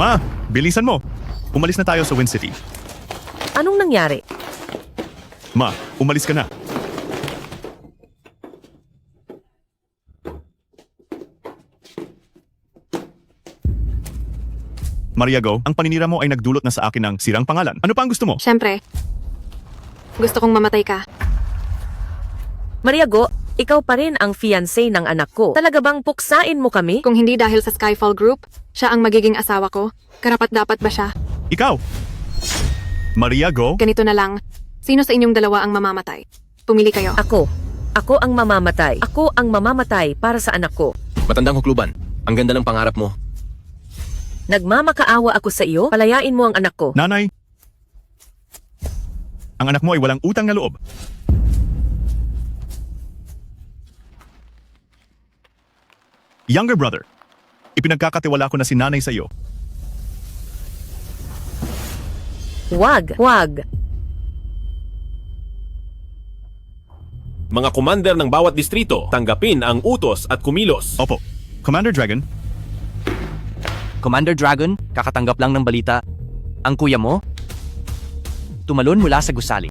Ma, bilisan mo. Umalis na tayo sa Wind City. Anong nangyari? Ma, umalis ka na. Maria Go, ang paninira mo ay nagdulot na sa akin ng sirang pangalan. Ano pa ang gusto mo? Siyempre, gusto kong mamatay ka. Maria Go, ikaw pa rin ang fiancé ng anak ko. Talaga bang puksain mo kami? Kung hindi dahil sa Skyfall Group, siya ang magiging asawa ko. Karapat-dapat ba siya? Ikaw! Maria Go? Ganito na lang. Sino sa inyong dalawa ang mamamatay? Pumili kayo. Ako. Ako ang mamamatay. Ako ang mamamatay para sa anak ko. Matandang hukluban, ang ganda ng pangarap mo. Nagmamakaawa ako sa iyo, palayain mo ang anak ko. Nanay, ang anak mo ay walang utang na loob. Younger brother, ipinagkakatiwala ko na si nanay sa iyo. Wag, wag. Mga commander ng bawat distrito, tanggapin ang utos at kumilos. Opo, Commander Dragon, Commander Dragon, kakatanggap lang ng balita. Ang kuya mo? Tumalon mula sa gusali.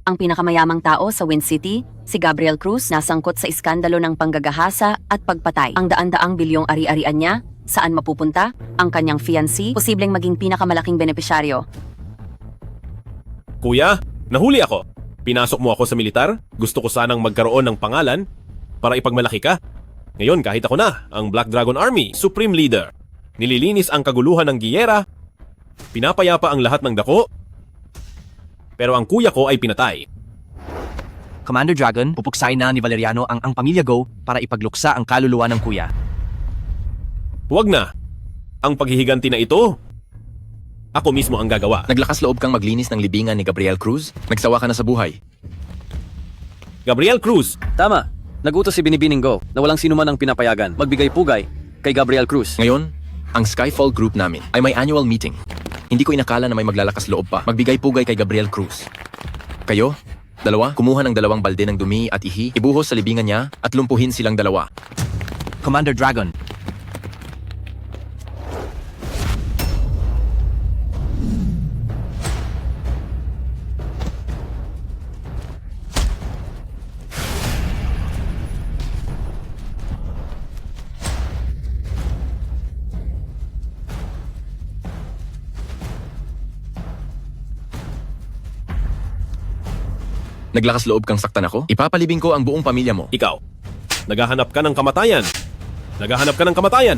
Ang pinakamayamang tao sa Wind City, si Gabriel Cruz, nasangkot sa iskandalo ng panggagahasa at pagpatay. Ang daan-daang bilyong ari-arian niya, saan mapupunta? Ang kanyang fiancé, posibleng maging pinakamalaking benepisyaryo. Kuya, nahuli ako. Pinasok mo ako sa militar, gusto ko sanang magkaroon ng pangalan para ipagmalaki ka. Ngayon kahit ako na, ang Black Dragon Army, Supreme Leader. Nililinis ang kaguluhan ng giyera, pinapayapa ang lahat ng dako, pero ang kuya ko ay pinatay. Commander Dragon, pupuksain na ni Valeriano ang pamilya Go para ipagluksa ang kaluluwa ng kuya. Huwag na. Ang paghihiganti na ito, ako mismo ang gagawa. Naglakas loob kang maglinis ng libingan ni Gabriel Cruz? Nagsawa ka na sa buhay. Gabriel Cruz, Tama. Nagutos si Binibining Go na walang sino man ang pinapayagan magbigay pugay kay Gabriel Cruz. Ngayon, ang Skyfall Group namin ay may annual meeting. Hindi ko inakala na may maglalakas loob pa magbigay pugay kay Gabriel Cruz. Kayo, dalawa, kumuha ng 2 balde ng dumi at ihi, ibuhos sa libingan niya at lumpuhin silang dalawa. Commander Dragon, Naglakas loob kang saktan ako? Ipapalibing ko ang buong pamilya mo. ikaw. Naghahanap ka ng kamatayan. Naghahanap ka ng kamatayan.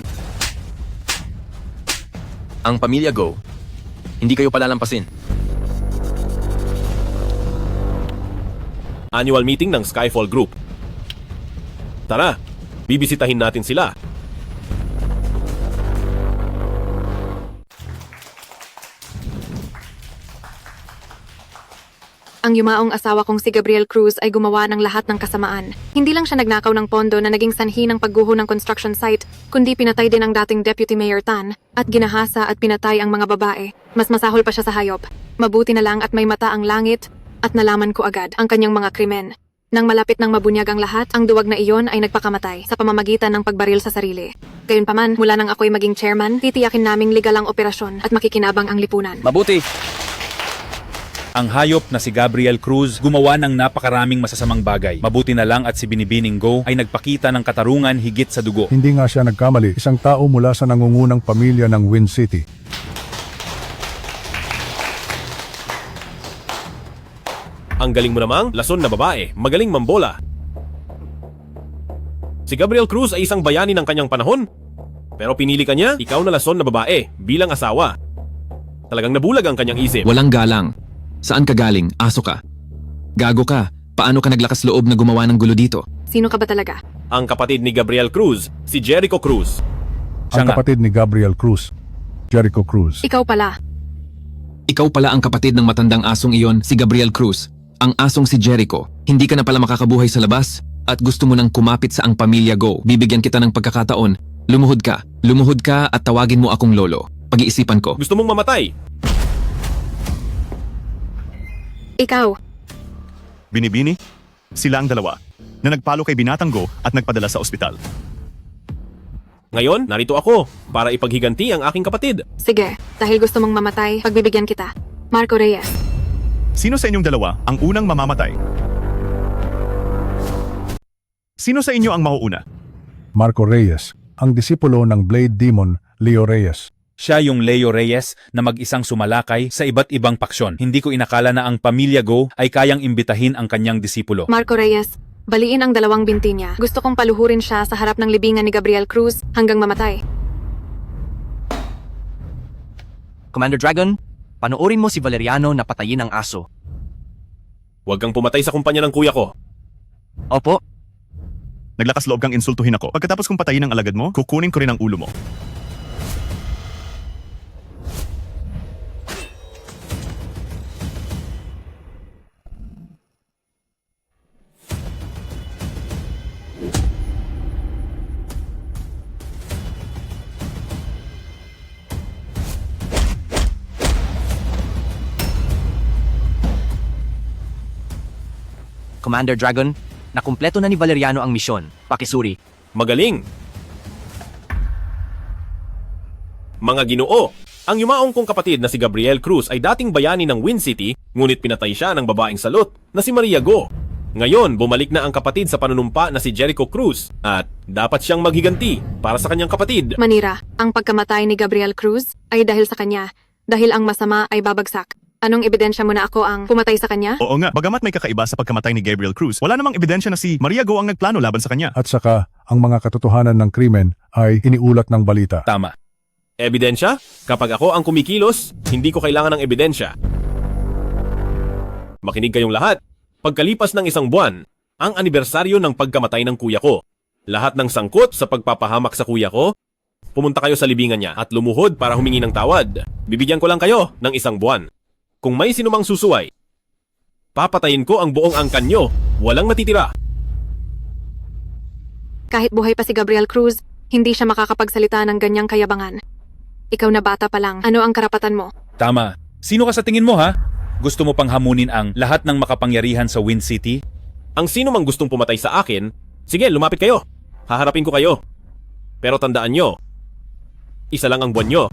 Ang pamilya Go, hindi kayo palalampasin. Annual meeting ng Skyfall Group. Tara, bibisitahin natin sila. Ang yumaong asawa kong si Gabriel Cruz ay gumawa ng lahat ng kasamaan. Hindi lang siya nagnakaw ng pondo na naging sanhi ng pagguho ng construction site, kundi pinatay din ang dating Deputy Mayor Tan at ginahasa at pinatay ang mga babae. Mas masahol pa siya sa hayop. Mabuti na lang at may mata ang langit at nalaman ko agad ang kanyang mga krimen. Nang malapit ng mabunyag ang lahat, ang duwag na iyon ay nagpakamatay sa pamamagitan ng pagbaril sa sarili. Gayunpaman, mula nang ako'y maging chairman, titiyakin naming legal ang operasyon at makikinabang ang lipunan. Mabuti. Ang hayop na si Gabriel Cruz gumawa ng napakaraming masasamang bagay. Mabuti na lang at si Binibining Go ay nagpakita ng katarungan higit sa dugo. Hindi nga siya nagkamali, isang tao mula sa nangungunang pamilya ng Wind City. Ang galing mo namang lason na babae, magaling mambola. Si Gabriel Cruz ay isang bayani ng kanyang panahon. Pero pinili ka niya, ikaw na lason na babae bilang asawa. Talagang nabulag ang kanyang isip. Walang galang. Saan ka galing? Aso ka. Gago ka. Paano ka naglakas loob na gumawa ng gulo dito? Sino ka ba talaga? Ang kapatid ni Gabriel Cruz, si Jericho Cruz. Ang kapatid ni Gabriel Cruz, Jericho Cruz. Ikaw pala. Ikaw pala ang kapatid ng matandang asong iyon, si Gabriel Cruz. Ang asong si Jericho. Hindi ka na pala makakabuhay sa labas at gusto mo nang kumapit sa ang pamilya Go. Bibigyan kita ng pagkakataon. Lumuhod ka at tawagin mo akong lolo. Pag-iisipan ko. Gusto mong mamatay? Ikaw. Binibini, sila ang dalawa na nagpalo kay Binatang Go at nagpadala sa ospital. Ngayon, narito ako para ipaghiganti ang aking kapatid. Sige, dahil gusto mong mamatay, pagbibigyan kita. Marco Reyes. Sino sa inyong dalawa ang unang mamamatay? Sino sa inyo ang mauuna? Marco Reyes, ang disipulo ng Blade Demon, Leo Reyes. Siya yung Leo Reyes na mag-isang sumalakay sa iba't ibang paksyon. Hindi ko inakala na ang pamilya Go ay kayang imbitahin ang kanyang disipulo. Marco Reyes, baliin ang 2 binti niya. Gusto kong paluhurin siya sa harap ng libingan ni Gabriel Cruz hanggang mamatay. Commander Dragon, panoorin mo si Valeriano na patayin ang aso. Huwag kang pumatay sa kumpanya ng kuya ko. Opo, Naglakas loob kang insultuhin ako. Pagkatapos kong patayin ang alagad mo, kukunin ko rin ang ulo mo. Commander Dragon, nakumpleto na ni Valeriano ang misyon. Pakisuri. Magaling! Mga Ginoo, ang yumaong kong kapatid na si Gabriel Cruz ay dating bayani ng Wind City, ngunit pinatay siya ng babaeng salot na si Maria Go. Ngayon, bumalik na ang kapatid sa panunumpa na si Jericho Cruz at dapat siyang maghiganti para sa kanyang kapatid. Manira, ang pagkamatay ni Gabriel Cruz ay dahil sa kanya. Dahil ang masama ay babagsak. Anong ebidensya mo na ako ang pumatay sa kanya? Oo nga, bagamat may kakaiba sa pagkamatay ni Gabriel Cruz, wala namang ebidensya na si Maria Go ang nagplano laban sa kanya. At saka, ang mga katotohanan ng krimen ay iniulat ng balita. Tama. Ebidensya? Kapag ako ang kumikilos, hindi ko kailangan ng ebidensya. Makinig kayong lahat. Pagkalipas ng 1 buwan, ang anibersaryo ng pagkamatay ng kuya ko. Lahat ng sangkot sa pagpapahamak sa kuya ko, pumunta kayo sa libingan niya at lumuhod para humingi ng tawad. Bibigyan ko lang kayo ng 1 buwan. Kung may sinumang susuway, papatayin ko ang buong angkan nyo. Walang matitira. Kahit buhay pa si Gabriel Cruz, hindi siya makakapagsalita ng ganyang kayabangan. Ikaw na bata pa lang, ano ang karapatan mo? Tama. Sino ka sa tingin mo ha? Gusto mo pang hamunin ang lahat ng makapangyarihan sa Wind City? Ang sino mang gustong pumatay sa akin, sige, lumapit kayo. Haharapin ko kayo. Pero tandaan nyo, isa lang ang buwan nyo.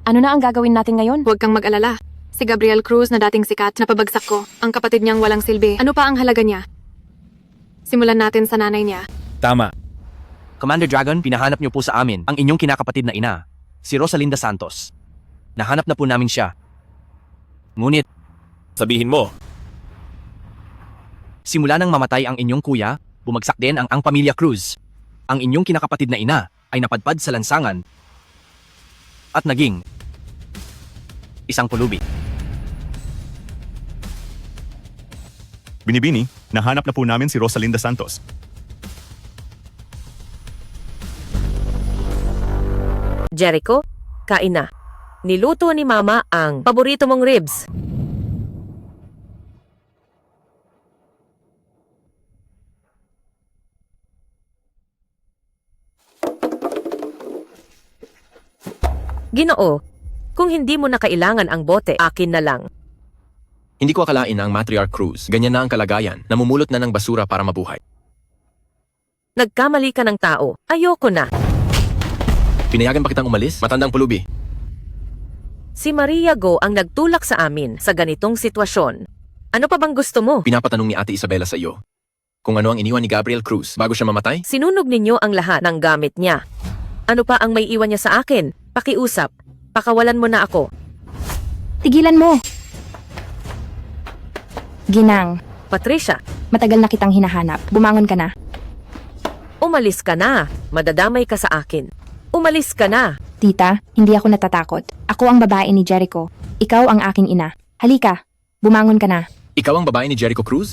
Ano na ang gagawin natin ngayon? Huwag kang mag-alala. Si Gabriel Cruz na dating sikat, napabagsak ko. Ang kapatid niyang walang silbi. Ano pa ang halaga niya? Simulan natin sa nanay niya. Tama. Commander Dragon, pinahanap niyo po sa amin ang inyong kinakapatid na ina, si Rosalinda Santos. Nahanap na po namin siya. Ngunit, Sabihin mo, simula nang mamatay ang inyong kuya, bumagsak din ang pamilya Cruz. Ang inyong kinakapatid na ina ay napadpad sa lansangan at naging isang pulubi. Binibini, nahanap na po namin si Rosalinda Santos. Jericho, kain na. Niluto ni Mama ang paborito mong ribs. Ginoo, kung hindi mo na kailangan ang bote, akin na lang. Hindi ko akalain na ang Matriarch Cruz, ganyan na ang kalagayan, namumulot na ng basura para mabuhay. Nagkamali ka ng tao. Ayoko na. Pinayagan pa kitang umalis, matandang pulubi. Si Maria Go ang nagtulak sa amin sa ganitong sitwasyon. Ano pa bang gusto mo? Pinapatanong ni Ate Isabela sa iyo kung ano ang iniwan ni Gabriel Cruz bago siya mamatay? Sinunog ninyo ang lahat ng gamit niya. Ano pa ang may iwan niya sa akin? Pakiusap. Pakawalan mo na ako. Tigilan mo! Ginang, Patricia, matagal na kitang hinahanap. Bumangon ka na. umalis ka na. Madadamay ka sa akin. Umalis ka na. Tita, hindi ako natatakot. Ako ang babae ni Jericho. Ikaw ang aking ina. Halika, bumangon ka na. Ikaw ang babae ni Jericho Cruz?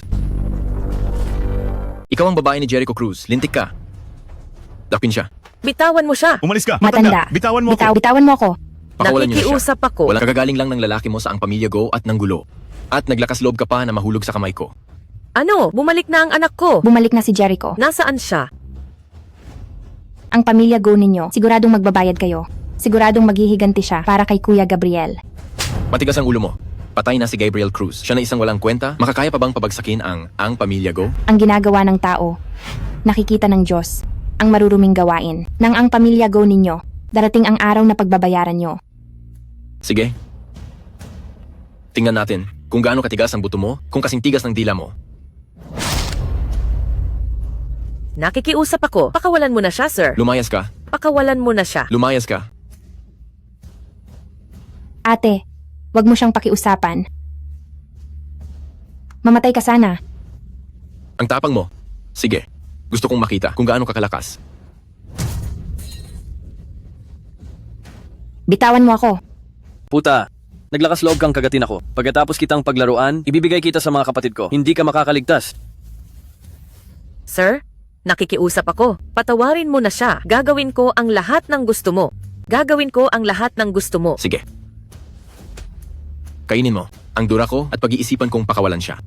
Ikaw ang babae ni Jericho Cruz. Lintik ka. Dakpin siya. Bitawan mo siya. Umalis ka! Matanda. Bitawan mo ako! Bitawan mo ako. Pakawalan niyo na siya. Nakikiusap ako. Walang kagagaling lang ng lalaki mo sa ang pamilya Go at ng gulo. At naglakas loob ka pa na mahulog sa kamay ko. Ano? Bumalik na ang anak ko. Bumalik na si Jericho. Nasaan siya? Ang pamilya Go ninyo, siguradong magbabayad kayo. Siguradong maghihiganti siya para kay Kuya Gabriel. Matigas ang ulo mo. Patay na si Gabriel Cruz. Siya na isang walang kwenta. Makakaya pa bang pabagsakin ang pamilya Go? Ang ginagawa ng tao, nakikita ng Diyos. ang maruruming gawain. Nang ang pamilya Go ninyo, darating ang araw na pagbabayaran nyo. Sige. Tingnan natin kung gaano katigas ang buto mo, kung kasing tigas ng dila mo. Nakikiusap ako. Pakawalan mo na siya, sir. Lumayas ka. Pakawalan mo na siya. Lumayas ka. Ate, wag mo siyang pakiusapan. Mamatay ka sana. Ang tapang mo. Sige. Gusto kong makita kung gaano kakalakas. Bitawan mo ako. Puta, naglakas loob kang kagatin ako. Pagkatapos kitang paglaruan, ibibigay kita sa mga kapatid ko. Hindi ka makakaligtas. Sir, nakikiusap ako. Patawarin mo na siya. Gagawin ko ang lahat ng gusto mo. Gagawin ko ang lahat ng gusto mo. Sige. Kainin mo ang dura ko at pag-iisipan kong pakawalan siya.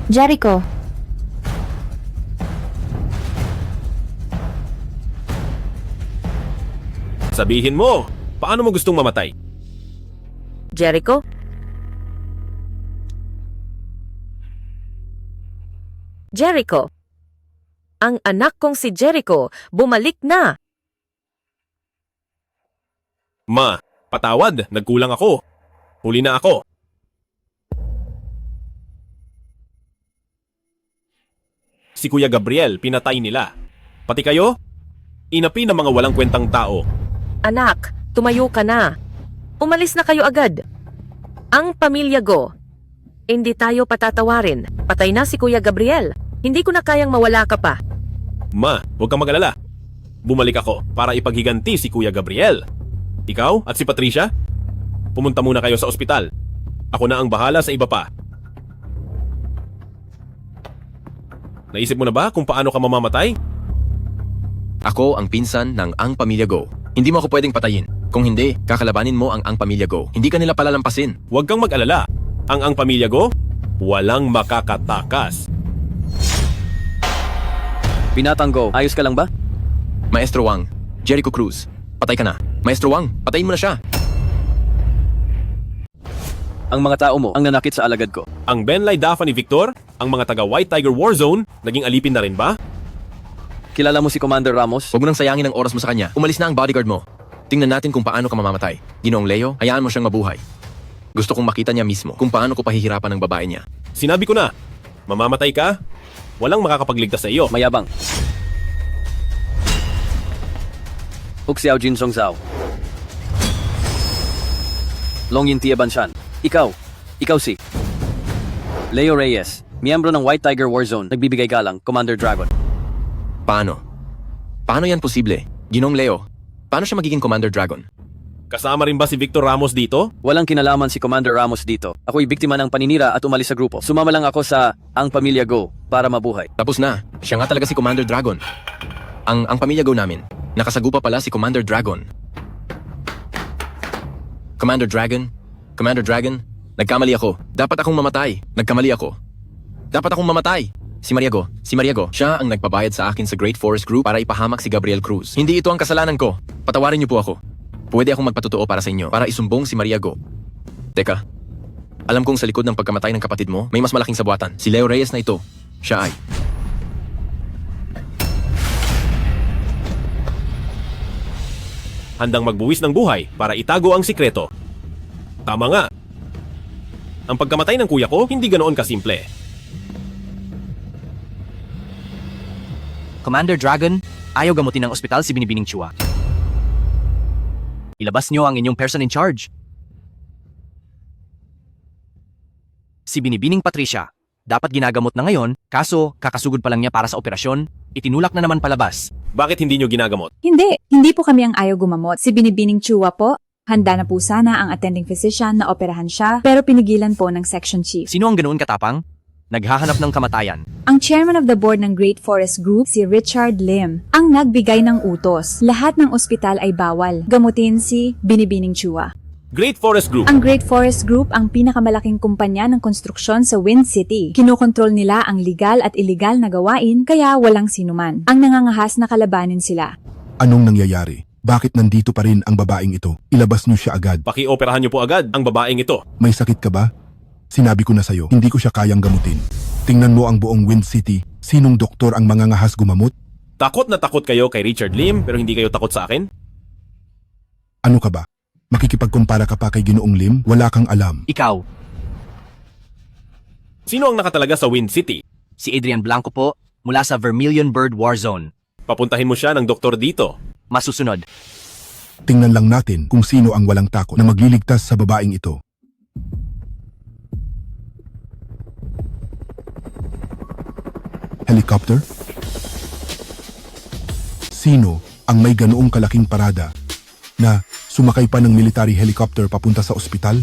Jericho, Sabihin mo, paano mo gustong mamatay? Jericho? Jericho. Ang anak kong si Jericho, bumalik na. Ma, patawad, nagkulang ako. Huli na ako. Si Kuya Gabriel, pinatay nila. Pati kayo? Inapi ng mga walang kwentang tao. Anak, tumayo ka na. Umalis na kayo agad. Ang pamilya Go, hindi tayo patatawarin. Patay na si Kuya Gabriel. Hindi ko na kayang mawala ka pa. Ma, huwag kang mag-alala. Bumalik ako para ipaghiganti si Kuya Gabriel. Ikaw at si Patricia, pumunta muna kayo sa ospital. Ako na ang bahala sa iba pa. Naisip mo na ba kung paano ka mamamatay? Ako ang pinsan ng Ang Pamilya Go. Hindi mo ako pwedeng patayin. Kung hindi, kakalabanin mo ang Pamilya Go. Hindi ka nila palalampasin. Huwag kang mag-alala. Ang Pamilya Go, walang makakatakas. Binatang Go, ayos ka lang ba? Maestro Wang, Jericho Cruz, patay ka na. Maestro Wang, patayin mo na siya. Ang mga tao mo ang nanakit sa alagad ko. Ang Benlay Dafa ni Victor, ang mga taga White Tiger Warzone, naging alipin na rin ba? Kilala mo si Commander Ramos? Huwag mo nang sayangin ang oras mo sa kanya. Umalis na ang bodyguard mo. Tingnan natin kung paano ka mamamatay. Ginoong Leo, hayaan mo siyang mabuhay. Gusto kong makita niya mismo kung paano ko pahihirapan ng babae niya. Sinabi ko na, mamamatay ka, walang makakapagligtas sa iyo. Mayabang. Huxiao Jin Song Zhao. Long Yin Tia Banshan. Ikaw si Leo Reyes, miyembro ng White Tiger Warzone, nagbibigay galang, Commander Dragon. Paano? Paano yan posible? Ginoong Leo, paano siya magiging Commander Dragon? Kasama rin ba si Victor Ramos dito? Walang kinalaman si Commander Ramos dito. Ako'y biktima ng paninira at umalis sa grupo. Sumama lang ako sa Ang Pamilya Go para mabuhay. Tapos na, siya nga talaga si Commander Dragon. Ang Pamilya Go namin, nakasagupa pala si Commander Dragon. Commander Dragon, nagkamali ako. Dapat akong mamatay. Nagkamali ako. Dapat akong mamatay. Si Maria Go, siya ang nagpabayad sa akin sa Great Forest Group para ipahamak si Gabriel Cruz. Hindi ito ang kasalanan ko. Patawarin niyo po ako. Pwede akong magpatotoo para sa inyo, para isumbong si Maria Go. Teka, alam kong sa likod ng pagkamatay ng kapatid mo, may mas malaking sabuatan. Si Leo Reyes na ito. Siya ay... Handang magbuwis ng buhay para itago ang sikreto. Tama nga. Ang pagkamatay ng kuya ko, hindi ganoon kasimple. Commander Dragon, ayaw gamutin ng ospital si Binibining Chua. Ilabas niyo ang inyong person in charge. Si Binibining Patricia, dapat ginagamot na ngayon, kaso kakasugod pa lang niya para sa operasyon, itinulak na naman palabas. Bakit hindi nyo ginagamot? Hindi po kami ang ayaw gumamot. Si Binibining Chua po, handa na po sana ang attending physician na operahan siya, pero pinigilan po ng section chief. Sino ang ganoon katapang? Naghahanap ng kamatayan. Ang chairman of the board ng Great Forest Group, si Richard Lim, ang nagbigay ng utos. Lahat ng ospital ay bawal. Gamutin si Binibining Chua. Great Forest Group. Ang Great Forest Group ang pinakamalaking kumpanya ng konstruksyon sa Wind City. Kinokontrol nila ang legal at illegal na gawain kaya walang sinuman. Ang nangangahas na kalabanin sila. Anong nangyayari? Bakit nandito pa rin ang babaeng ito? Ilabas niyo siya agad. Pakioperahan niyo po agad ang babaeng ito. May sakit ka ba? Sinabi ko na sa'yo, hindi ko siya kayang gamutin. Tingnan mo ang buong Wind City. Sinong doktor ang mangangahas gumamot? Takot na takot kayo kay Richard Lim pero hindi kayo takot sa akin? Ano ka ba? Makikipagkumpara ka pa kay Ginoong Lim? Wala kang alam. Ikaw, Sino ang nakatalaga sa Wind City? si Adrian Blanco po, mula sa Vermilion Bird War Zone. Papuntahin mo siya ng doktor dito. Masusunod. Tingnan lang natin kung sino ang walang takot na magliligtas sa babaeng ito. Helicopter? Sino ang may ganoong kalaking parada na sumakay pa ng military helicopter papunta sa ospital?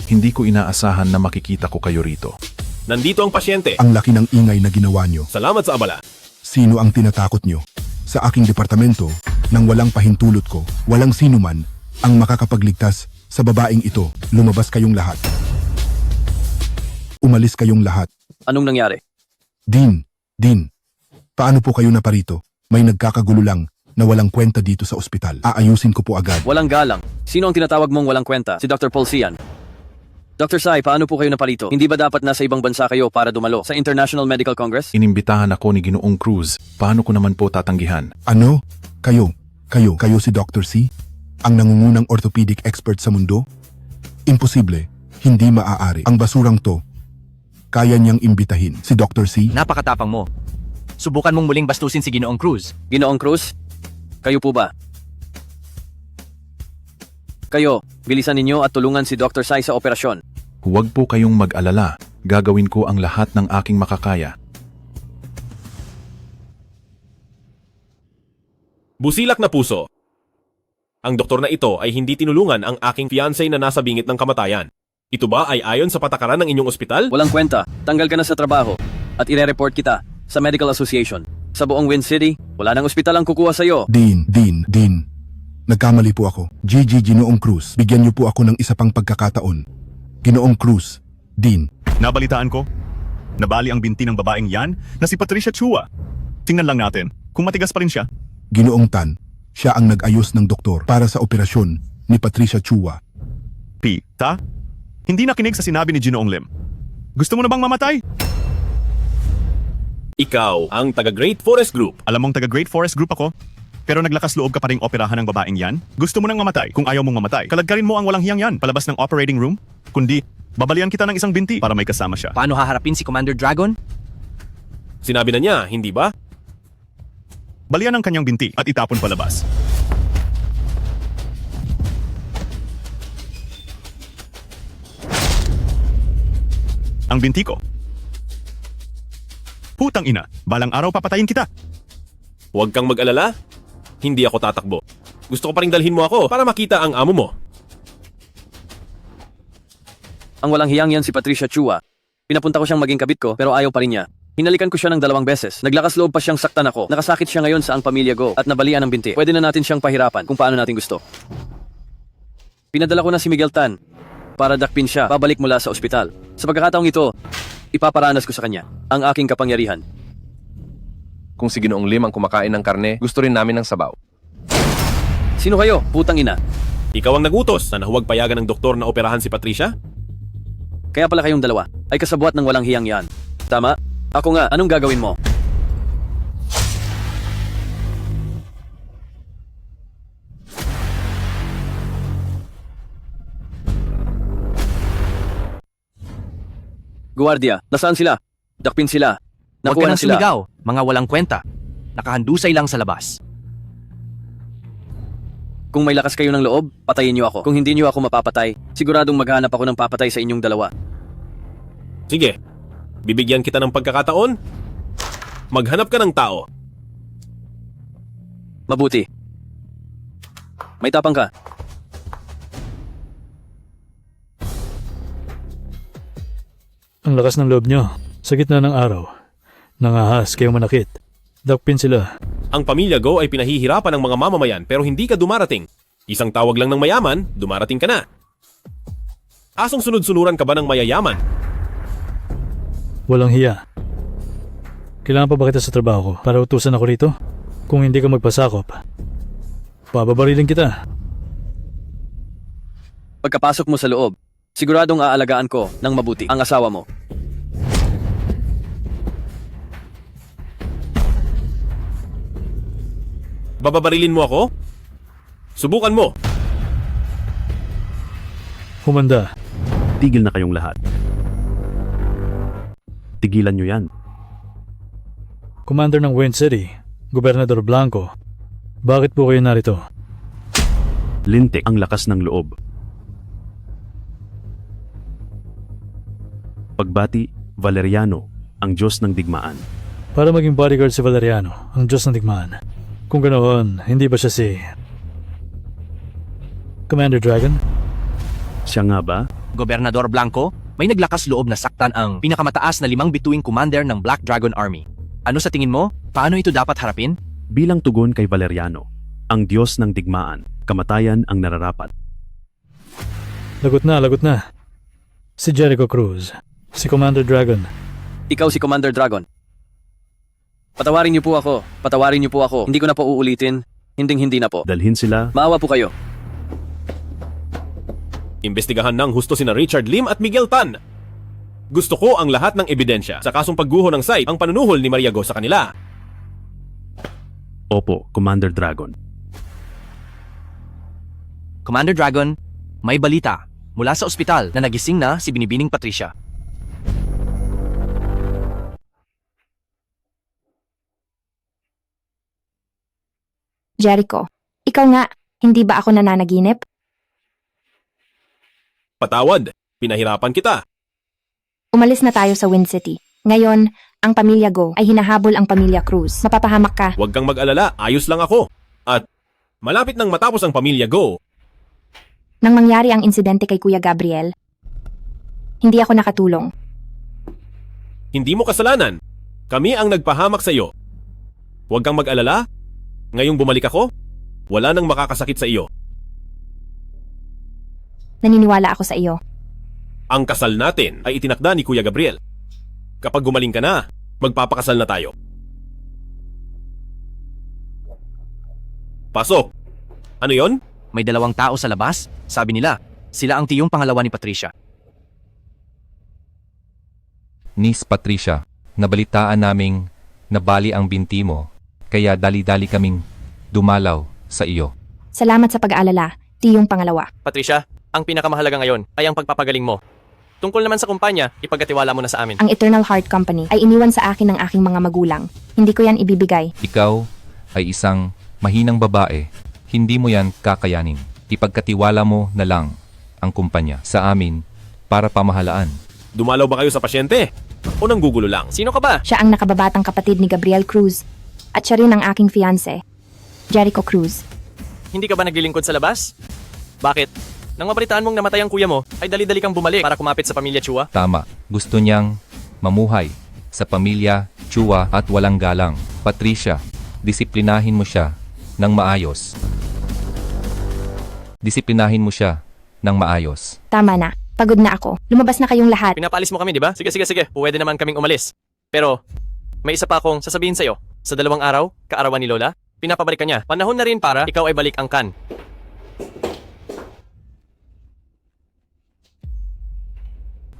Hindi ko inaasahan na makikita ko kayo rito. Nandito ang pasyente. Ang laki ng ingay na ginawa nyo. Salamat sa abala. Sino ang tinatakot nyo? Sa aking departamento, nang walang pahintulot ko, walang sino man ang makakapagligtas sa babaeng ito. Lumabas kayong lahat. Umalis kayong lahat. Anong nangyari? Dean, paano po kayo naparito? May nagkakagulo lang na walang kwenta dito sa ospital. Aayusin ko po agad. Walang galang. Sino ang tinatawag mong walang kwenta? Si Dr. Paul Sian. Dr. Sai, paano po kayo naparito? Hindi ba dapat nasa ibang bansa kayo para dumalo sa International Medical Congress? Inimbitahan ako ni Ginoong Cruz. Paano ko naman po tatanggihan? Ano? Kayo si Dr. C? Ang nangungunang orthopedic expert sa mundo? Imposible. Hindi maaari. Ang basurang to, kaya niyang imbitahin si Dr. C? Napakatapang mo. Subukan mong muling bastusin si Ginoong Cruz. Ginoong Cruz? Kayo po ba? Kayo, bilisan ninyo at tulungan si Dr. Sai sa operasyon. Huwag po kayong mag-alala. Gagawin ko ang lahat ng aking makakaya. Busilak na puso. Ang doktor na ito ay hindi tinulungan ang aking fiancé na nasa bingit ng kamatayan. Ito ba ay ayon sa patakaran ng inyong ospital? Walang kwenta. Tanggal ka na sa trabaho at ire-report kita sa Medical Association. Sa buong Wind City, wala nang ospital ang kukuha sa'yo. Dean. Nagkamali po ako. Ginoong Cruz, bigyan niyo po ako ng isa pang pagkakataon. Ginoong Cruz, Dean. Nabalitaan ko. Nabali ang binti ng babaeng yan na si Patricia Chua. Tingnan lang natin kung matigas pa rin siya. Ginoong Tan, siya ang nag-ayos ng doktor para sa operasyon ni Patricia Chua. Pita? Hindi nakinig sa sinabi ni Ginoong Lim. Gusto mo na bang mamatay? Ikaw ang taga Great Forest Group. Alam mong taga Great Forest Group ako? Pero naglakas loob ka pa ring operahan ng babaeng yan? Gusto mo nang mamatay? Kung ayaw mong mamatay, kalagkarin mo ang walang hiyang yan palabas ng operating room. Kundi, babalian kita ng isang binti para may kasama siya. Paano haharapin si Commander Dragon? Sinabi na niya, hindi ba? Balian ang kanyang binti at itapon palabas. Ang binti ko. Putang ina, balang araw papatayin kita. Huwag kang mag-alala. Hindi ako tatakbo. Gusto ko pa ring dalhin mo ako para makita ang amo mo. Ang walang hiyang yan si Patricia Chua. Pinapunta ko siyang maging kabit ko pero ayaw pa rin niya. Hinalikan ko siya ng 2 beses. Naglakas loob pa siyang saktan ako. Nakasakit siya ngayon sa ang pamilya Go at nabalian ng binti. Pwede na natin siyang pahirapan kung paano natin gusto. Pinadala ko na si Miguel Tan para dakpin siya pabalik mula sa ospital. Sa pagkakataong ito, ipaparanas ko sa kanya ang aking kapangyarihan. Kung si Ginoong Lim ang kumakain ng karne, gusto rin namin ng sabaw. Sino kayo? Putang ina. Ikaw ang nagutos na huwag payagan ng doktor na operahan si Patricia? Kaya pala kayong dalawa ay kasabuat ng walang hiyang yan. Tama? Ako nga, anong gagawin mo? Guardia, nasaan sila? Dakpin sila. Huwag ka Nakuha na nang sila. sumigaw, mga walang kwenta. Nakahandusay lang sa labas. Kung may lakas kayo ng loob, patayin niyo ako. Kung hindi niyo ako mapapatay, siguradong maghanap ako ng papatay sa inyong dalawa. Sige, bibigyan kita ng pagkakataon. Maghanap ka ng tao. Mabuti. May tapang ka. Ang lakas ng loob nyo. Sa gitna ng araw. Nangahas kayo manakit. Dakpin sila. Ang pamilya Go ay pinahihirapan ng mga mamamayan pero hindi ka dumarating. Isang tawag lang ng mayaman, dumarating ka na. Asong sunod-sunuran ka ba ng mayayaman? Walang hiya. Kailangan pa ba kita sa trabaho ko para utusan ako rito? Kung hindi ka magpasakop, pababarilin kita. Pagkapasok mo sa loob, siguradong aalagaan ko ng mabuti ang asawa mo. Bababarilin mo ako? Subukan mo. Humanda. Tigil na kayong lahat. Tigilan nyo yan. Commander ng Wind City, Gobernador Blanco. Bakit po kayo narito? Lintik ang lakas ng loob. Pagbati, Valeriano, ang Diyos ng digmaan. Para maging bodyguard si Valeriano, ang Diyos ng digmaan. Kung ganoon, hindi ba siya si Commander Dragon? Siya nga ba? Gobernador Blanco, may naglakas loob na saktan ang pinakamataas na 5 bituing commander ng Black Dragon Army. Ano sa tingin mo? Paano ito dapat harapin? Bilang tugon kay Valeriano, ang Diyos ng digmaan, kamatayan ang nararapat. Lagot na. Si Jericho Cruz, si Commander Dragon. Ikaw si Commander Dragon. Patawarin niyo po ako. Hindi ko na po uulitin. Hindi na po. Dalhin sila. Maawa po kayo. Imbestigahan ng husto sina Richard Lim at Miguel Tan. Gusto ko ang lahat ng ebidensya sa kasong pagguho ng site ang panunuhol ni Maria Go sa kanila. Opo, Commander Dragon. Commander Dragon, may balita mula sa ospital na nagising na si Binibining Patricia. Jericho, ikaw nga, hindi ba ako nananaginip? Patawad, pinahirapan kita. Umalis na tayo sa Wind City. Ngayon, ang pamilya Go ay hinahabol ang pamilya Cruz. Mapapahamak ka. Huwag kang mag-alala, ayos lang ako. At malapit nang matapos ang pamilya Go, Nang mangyari ang insidente kay Kuya Gabriel, hindi ako nakatulong. hindi mo kasalanan. Kami ang nagpahamak sa iyo. Huwag kang mag-alala. Ngayong bumalik ako, wala nang makakasakit sa iyo. Naniniwala ako sa iyo. Ang kasal natin ay itinakda ni Kuya Gabriel. Kapag gumaling ka na, magpapakasal na tayo. Pasok! Ano yon? May 2 tao sa labas? Sabi nila, sila ang tiyong pangalawa ni Patricia. Miss Patricia, nabalitaan naming nabali ang binti mo, kaya dali-dali kaming dumalaw sa iyo. Salamat sa pag-aalala, tiyong pangalawa. Patricia, ang pinakamahalaga ngayon ay ang pagpapagaling mo. Tungkol naman sa kumpanya, ipagkatiwala mo na sa amin. Ang Eternal Heart Company ay iniwan sa akin ng aking mga magulang. Hindi ko yan ibibigay. Ikaw ay isang mahinang babae, hindi mo yan kakayanin. Ipagkatiwala mo na lang ang kumpanya sa amin para pamahalaan. Dumalaw ba kayo sa pasyente? O nanggugulo lang? Sino ka ba? Siya ang nakababatang kapatid ni Gabriel Cruz. At siya rin ang aking fiancé, Jericho Cruz. Hindi ka ba naglilingkod sa labas? Bakit? Nang mabalitaan mong namatay ang kuya mo, ay dali-dali kang bumalik para kumapit sa pamilya Chua? Tama, gusto niyang mamuhay sa pamilya, Chua at walang galang. Patricia, disiplinahin mo siya ng maayos. Disiplinahin mo siya ng maayos. Tama na. Pagod na ako. Lumabas na kayong lahat. Pinapalis mo kami, di ba? Sige. Pwede naman kaming umalis. Pero, may isa pa akong sasabihin sa'yo. Sa 2 araw, kaarawan ni Lola, pinapabalik ka niya. Panahon na rin para ikaw ay balik ang kan.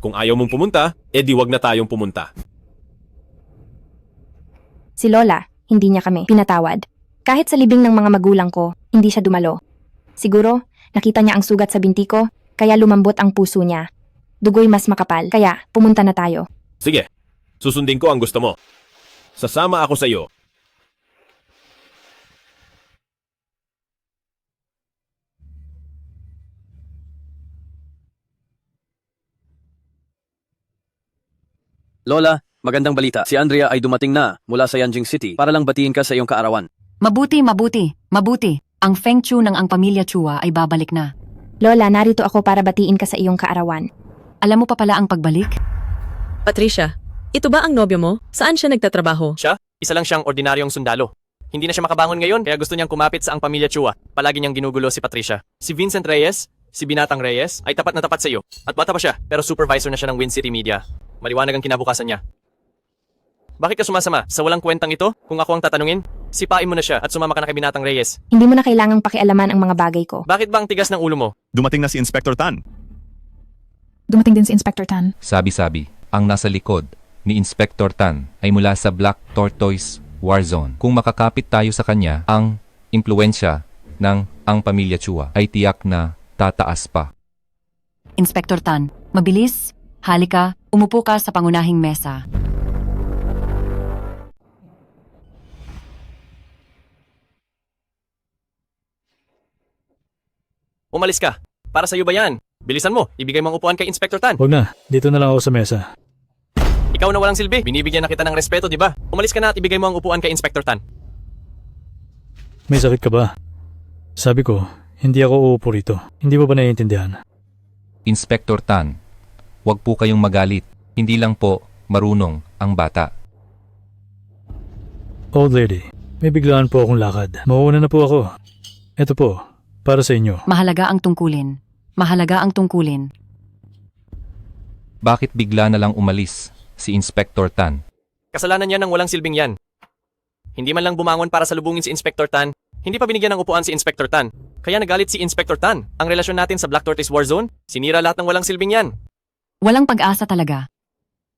Kung ayaw mong pumunta, edi wag na tayong pumunta. Si Lola, hindi niya kami pinatawad. Kahit sa libing ng mga magulang ko, hindi siya dumalo. Siguro, nakita niya ang sugat sa binti ko, kaya lumambot ang puso niya. Dugoy mas makapal, kaya pumunta na tayo. Sige, susundin ko ang gusto mo. Sasama ako sa iyo. Lola, magandang balita. Si Andrea ay dumating na mula sa Yanjing City para lang batiin ka sa iyong kaarawan. Mabuti. Ang Feng Chu ng ang pamilya Chua ay babalik na. Lola, narito ako para batiin ka sa iyong kaarawan. Alam mo pa pala ang pagbalik? Patricia, ito ba ang nobyo mo? Saan siya nagtatrabaho? Siya? Isa lang siyang ordinaryong sundalo. Hindi na siya makabangon ngayon kaya gusto niyang kumapit sa ang pamilya Chua. Palagi niyang ginugulo si Patricia. Si Vincent Reyes, si Binatang Reyes, ay tapat na tapat sa iyo. At bata pa siya, pero supervisor na siya ng Wind City Media. Maliwanag ang kinabukasan niya. Bakit ka sumasama? Sa walang kwentang ito? Kung ako ang tatanungin, sipain mo na siya at sumama ka na kay Binatang Reyes. Hindi mo na kailangang pakialaman ang mga bagay ko. Bakit ba ang tigas ng ulo mo? Dumating na si Inspector Tan. Dumating din si Inspector Tan. Sabi-sabi, ang nasa likod ni Inspector Tan ay mula sa Black Tortoise Warzone. Kung makakapit tayo sa kanya, ang impluensya ng ang pamilya Chua ay tiyak na tataas pa. Inspector Tan, mabilis, halika, umupo ka sa pangunahing mesa. Umalis ka. Para sa iyo ba yan? Bilisan mo, ibigay mo ang upuan kay Inspector Tan. Huwag na, dito na lang ako sa mesa. Ikaw na walang silbi. Binibigyan na kita ng respeto, di ba? Umalis ka na at ibigay mo ang upuan kay Inspector Tan. May sakit ka ba? Sabi ko, hindi ako uupo rito. Hindi mo ba naiintindihan? Inspector Tan, huwag po kayong magalit. Hindi lang po marunong ang bata. Old lady, may biglaan po akong lakad. Mauuna na po ako. Ito po, para sa inyo. Mahalaga ang tungkulin. Mahalaga ang tungkulin. Bakit bigla na lang umalis si Inspector Tan? Kasalanan niya ng walang silbing yan. Hindi man lang bumangon para salubungin si Inspector Tan, hindi pa binigyan ng upuan si Inspector Tan. Kaya nagalit si Inspector Tan. Ang relasyon natin sa Black Tortoise Warzone, sinira lahat ng walang silbing yan. Walang pag-asa talaga.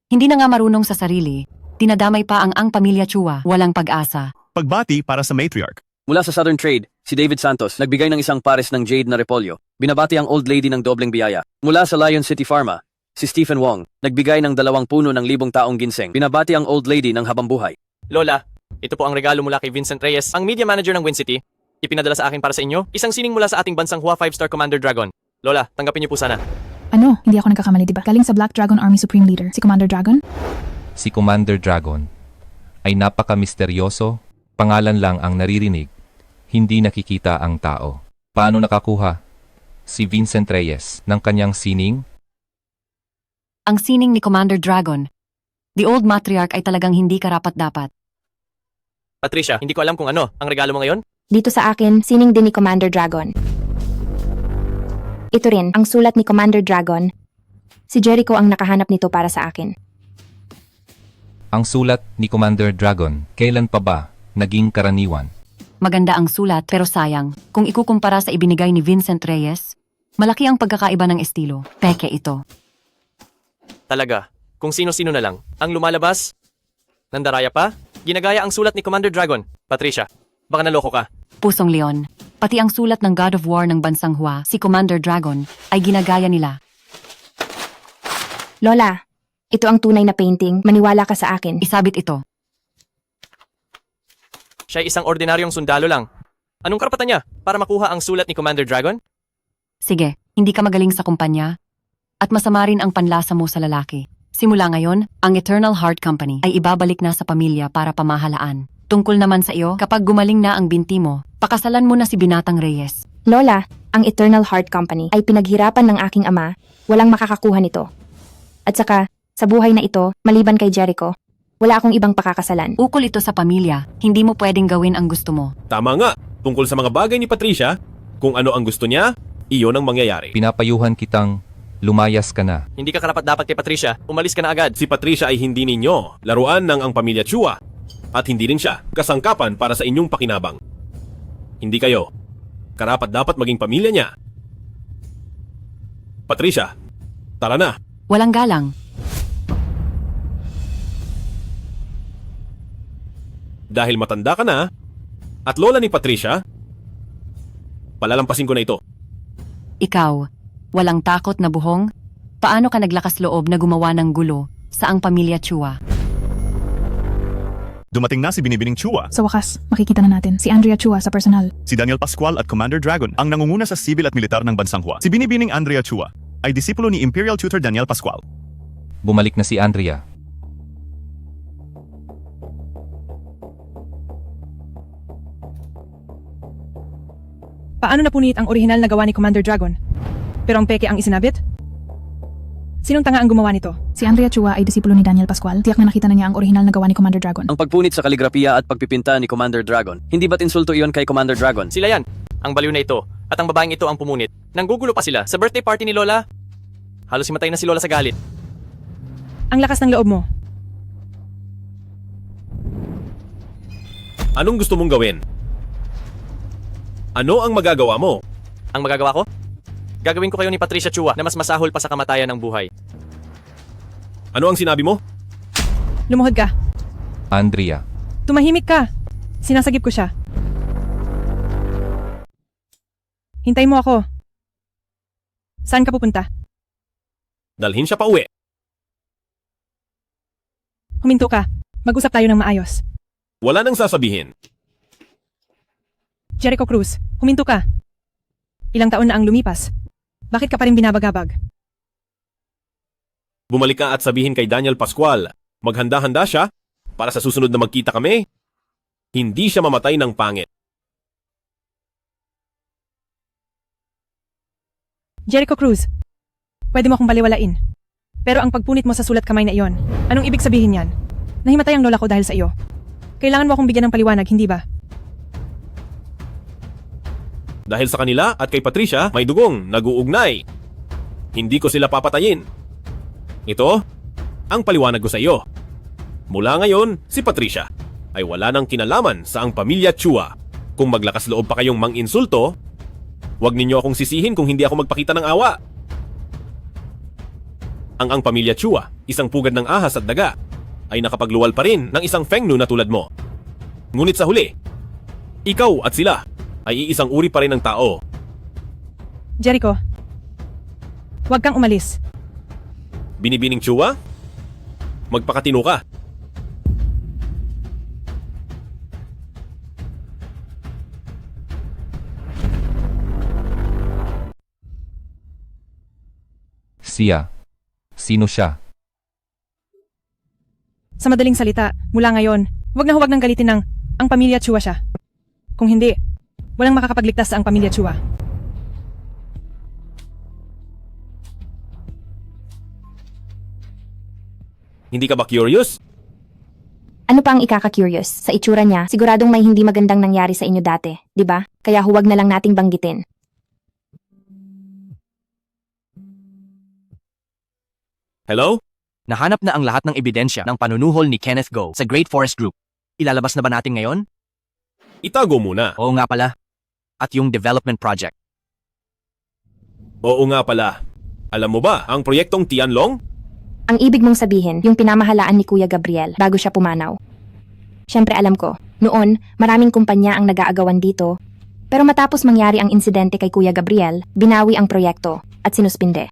Hindi na nga marunong sa sarili. Dinadamay pa ang pamilya Chua. Walang pag-asa. Pagbati para sa matriarch. Mula sa Southern Trade, si David Santos nagbigay ng isang pares ng jade na repolyo. Binabati ang old lady ng dobleng biyaya. Mula sa Lion City Pharma, si Stephen Wong nagbigay ng 2 puno ng 1,000 taong ginseng. Binabati ang old lady ng habang buhay. Lola, ito po ang regalo mula kay Vincent Reyes, ang media manager ng Wind City. Ipinadala sa akin para sa inyo, isang sining mula sa ating bansang Hua 5-star Commander Dragon. Lola, tanggapin niyo po sana. Ano? Hindi ako nagkakamali, diba? Galing sa Black Dragon Army Supreme Leader, si Commander Dragon? Si Commander Dragon ay napaka-misteryoso, pangalan lang ang naririnig, hindi nakikita ang tao. Paano nakakuha si Vincent Reyes ng kanyang sining? Ang sining ni Commander Dragon. The old matriarch ay talagang hindi karapat-dapat. Patricia, hindi ko alam kung ano ang regalo mo ngayon. Dito sa akin, sining din ni Commander Dragon. Ito rin, ang sulat ni Commander Dragon. Si Jericho ang nakahanap nito para sa akin. Ang sulat ni Commander Dragon, kailan pa ba naging karaniwan? Maganda ang sulat pero sayang. Kung ikukumpara sa ibinigay ni Vincent Reyes, malaki ang pagkakaiba ng estilo. Peke ito. Talaga, kung sino-sino na lang ang lumalabas, nandaraya pa, ginagaya ang sulat ni Commander Dragon. Patricia, baka naloko ka. Pusong Leon, pati ang sulat ng God of War ng bansang Hua, si Commander Dragon, ay ginagaya nila. Lola, ito ang tunay na painting. Maniwala ka sa akin. Isabit ito. Siya ay isang ordinaryong sundalo lang. Anong karapatan niya para makuha ang sulat ni Commander Dragon? Sige, hindi ka magaling sa kumpanya. At masama rin ang panlasa mo sa lalaki. Simula ngayon, ang Eternal Heart Company ay ibabalik na sa pamilya para pamahalaan. Tungkol naman sa iyo, kapag gumaling na ang binti mo, pakasalan mo na si Binatang Reyes. Lola, ang Eternal Heart Company ay pinaghirapan ng aking ama. Walang makakakuha nito. At saka, sa buhay na ito, maliban kay Jericho, wala akong ibang pakakasalan. Ukol ito sa pamilya, hindi mo pwedeng gawin ang gusto mo. Tama nga, tungkol sa mga bagay ni Patricia, kung ano ang gusto niya, iyon ang mangyayari. Pinapayuhan kitang lumayas ka na. Hindi ka karapat-dapat kay Patricia, umalis ka na agad. Si Patricia ay hindi ninyo, laruan ng ang pamilya Chua. At hindi rin siya kasangkapan para sa inyong pakinabang. Hindi kayo karapat-dapat maging pamilya niya. Patricia, tara na. Walang galang. Dahil matanda ka na, at lola ni Patricia, palalampasin ko na ito. Ikaw, walang takot na buhong? Paano ka naglakas loob na gumawa ng gulo sa ang pamilya Chua? Dumating na si Binibining Chua, Sa wakas, makikita na natin si Andrea Chua sa personal. si Daniel Pascual at Commander Dragon ang nangunguna sa sibil at militar ng bansang Hua. Si Binibining Andrea Chua ay disipulo ni Imperial Tutor Daniel Pascual. Bumalik na si Andrea. Paano napunit ang orihinal na gawa ni Commander Dragon? Pero ang peke ang isinabit? Sinong tanga ang gumawa nito? Si Andrea Chua ay disipulo ni Daniel Pascual. Tiyak na nakita na niya ang orihinal na gawa ni Commander Dragon. Ang pagpunit sa kaligrapiya at pagpipinta ni Commander Dragon. Hindi ba't insulto iyon kay Commander Dragon? Sila yan. Ang baliw na ito. At ang babaeng ito ang pumunit. Nanggugulo pa sila. Sa birthday party ni Lola, halos himatay na si Lola sa galit. Ang lakas ng loob mo. Anong gusto mong gawin? Ano ang magagawa mo? Ang magagawa ko? Gagawin ko kayo ni Patricia Chua na mas masahol pa sa kamatayan ng buhay. Ano ang sinabi mo? Lumuhod ka. Andrea, Tumahimik ka. Sinasagip ko siya. Hintay mo ako. Saan ka pupunta? Dalhin siya pa uwi. Huminto ka. Mag-usap tayo ng maayos. Wala nang sasabihin. Jericho Cruz, huminto ka. Ilang taon na ang lumipas. Bakit ka pa rin binabagabag? Bumalik ka at sabihin kay Daniel Pascual, maghanda-handa siya para sa susunod na magkita kami. Hindi siya mamatay ng pangit. Jericho Cruz, pwede mo akong baliwalain. Pero ang pagpunit mo sa sulat kamay na iyon, anong ibig sabihin yan? Nahimatay ang lola ko dahil sa iyo. Kailangan mo akong bigyan ng paliwanag, hindi ba? Dahil sa kanila at kay Patricia, may dugong nag-uugnay. Hindi ko sila papatayin. Ito, ang paliwanag ko sa iyo. Mula ngayon, si Patricia ay wala nang kinalaman sa ang pamilya Chua. Kung maglakas loob pa kayong mang-insulto, huwag ninyo akong sisihin kung hindi ako magpakita ng awa. Ang pamilya Chua, isang pugad ng ahas at daga, ay nakapagluwal pa rin ng isang fengnu na tulad mo. Ngunit sa huli, ikaw at sila ay iisang uri pa rin ng tao. Jericho, huwag kang umalis. Binibining Chua? Magpakatino ka. siya. Sino siya? Sa madaling salita, mula ngayon, huwag na huwag nang galitin ng ang pamilya Chua siya. Kung hindi, walang makakapagligtas sa ang pamilya Chua. Hindi ka ba curious? Ano pa ang ikaka-curious? Sa itsura niya, siguradong may hindi magandang nangyari sa inyo dati, di ba? Kaya huwag na lang nating banggitin. Hello? Nahanap na ang lahat ng ebidensya ng panunuhol ni Kenneth Go sa Great Forest Group. Ilalabas na ba natin ngayon? Itago muna. Oo nga pala. At yung development project. Oo nga pala. Alam mo ba ang proyektong Tianlong? Ang ibig mong sabihin, yung pinamahalaan ni Kuya Gabriel bago siya pumanaw. Siyempre alam ko, noon, maraming kumpanya ang nag-aagawan dito. Pero matapos mangyari ang insidente kay Kuya Gabriel, binawi ang proyekto at sinuspinde.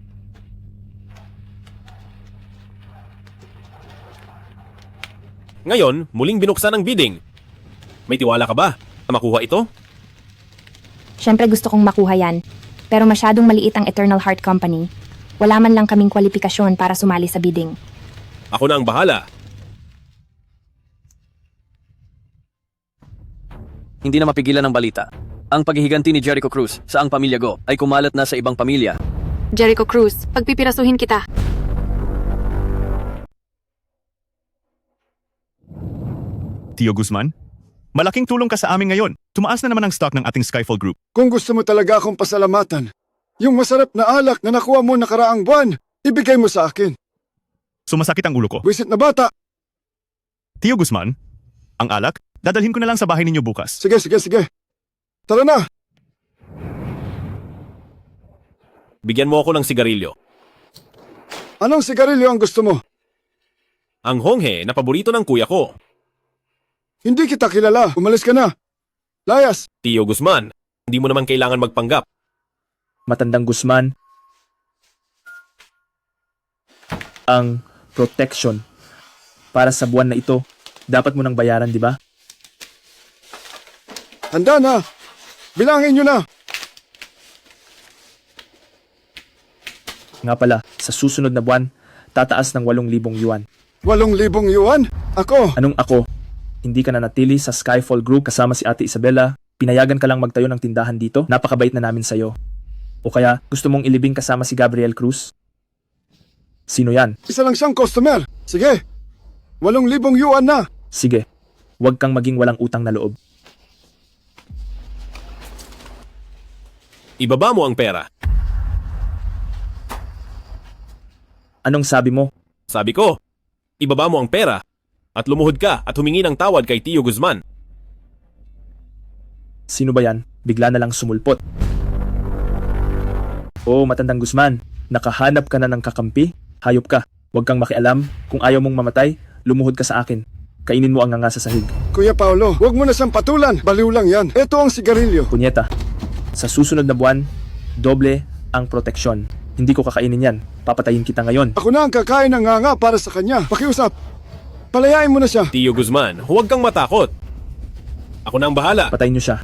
Ngayon, muling binuksan ang bidding. May tiwala ka ba na makuha ito? Siyempre gusto kong makuha yan. Pero masyadong maliit ang Eternal Heart Company. Wala man lang kaming kwalifikasyon para sumali sa bidding. Ako na ang bahala. Hindi na mapigilan ng balita. Ang paghihiganti ni Jericho Cruz sa ang pamilya Go ay kumalat na sa ibang pamilya. Jericho Cruz, pagpipirasuhin kita. Tio Guzman, malaking tulong ka sa amin ngayon. Tumaas na naman ang stock ng ating Skyfall Group. Kung gusto mo talaga akong pasalamatan, yung masarap na alak na nakuha mo nakaraang buwan, ibigay mo sa akin. Sumasakit ang ulo ko. Wisit na bata. Tio Guzman, ang alak, dadalhin ko na lang sa bahay ninyo bukas. Sige. Tara na. Bigyan mo ako ng sigarilyo. Anong sigarilyo ang gusto mo? Ang honghe na paborito ng kuya ko. Hindi kita kilala. Umalis ka na. Layas. Tio Guzman, hindi mo naman kailangan magpanggap. Matandang Guzman, ang protection para sa buwan na ito, dapat mo nang bayaran, di ba? Handa na. Bilangin nyo na. Nga pala, sa susunod na buwan, tataas ng 8,000 yuan. 8,000 yuan? Ako? Anong ako? Hindi ka na natili sa Skyfall Group kasama si Ate Isabella, pinayagan ka lang magtayo ng tindahan dito, napakabait na namin sa'yo. O kaya, gusto mong ilibing kasama si Gabriel Cruz? Sino yan? Isa lang siyang customer. Sige, 8,000 yuan na. Sige, huwag kang maging walang utang na loob. Ibaba mo ang pera. Anong sabi mo? Sabi ko, ibaba mo ang pera at lumuhod ka at humingi ng tawad kay Tio Guzman. Sino ba yan? Bigla na lang sumulpot. Oh, matandang Guzman. Nakahanap ka na ng kakampi? Hayop ka. Huwag kang makialam. Kung ayaw mong mamatay, lumuhod ka sa akin. Kainin mo ang nga sa sahig. Kuya Paolo, huwag mo na siyang patulan. Baliw lang yan. Ito ang sigarilyo. Punyeta, sa susunod na buwan, doble ang proteksyon. Hindi ko kakainin yan. Papatayin kita ngayon. Ako na ang kakain ng nga para sa kanya. Pakiusap. Palayain mo na siya. Tio Guzman, huwag kang matakot. Ako na ang bahala. Patayin niyo siya.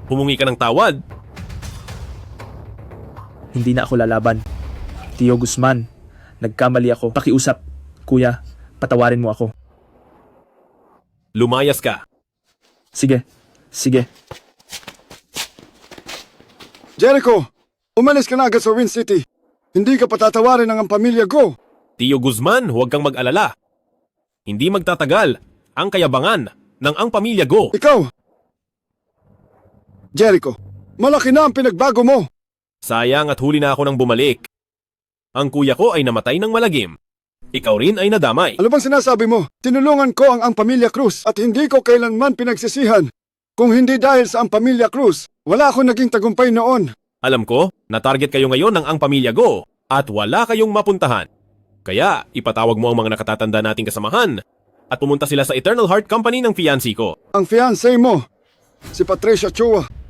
Humungi ka ng tawad. Hindi na ako lalaban. Tio Guzman, nagkamali ako. Pakiusap. Kuya, patawarin mo ako. Lumayas ka. Sige. Sige. Jericho, umalis ka na agad sa Wind City. Hindi ka patatawarin ng ang pamilya Go. Tio Guzman, huwag kang mag-alala. Hindi magtatagal ang kayabangan ng ang pamilya Go. Ikaw, Jericho, malaki na ang pinagbago mo. Sayang at huli na ako nang bumalik. Ang kuya ko ay namatay ng malagim. Ikaw rin ay nadamay. Ano bang sinasabi mo? Tinulungan ko ang pamilya Cruz at hindi ko kailanman pinagsisihan. Kung hindi dahil sa ang pamilya Cruz, wala akong naging tagumpay noon. Alam ko, na-target kayo ngayon ng ang pamilya Go at wala kayong mapuntahan. Kaya ipatawag mo ang mga nakatatanda nating kasamahan at pumunta sila sa Eternal Heart Company ng fiancé ko. Ang fiancé mo, si Patricia Chua.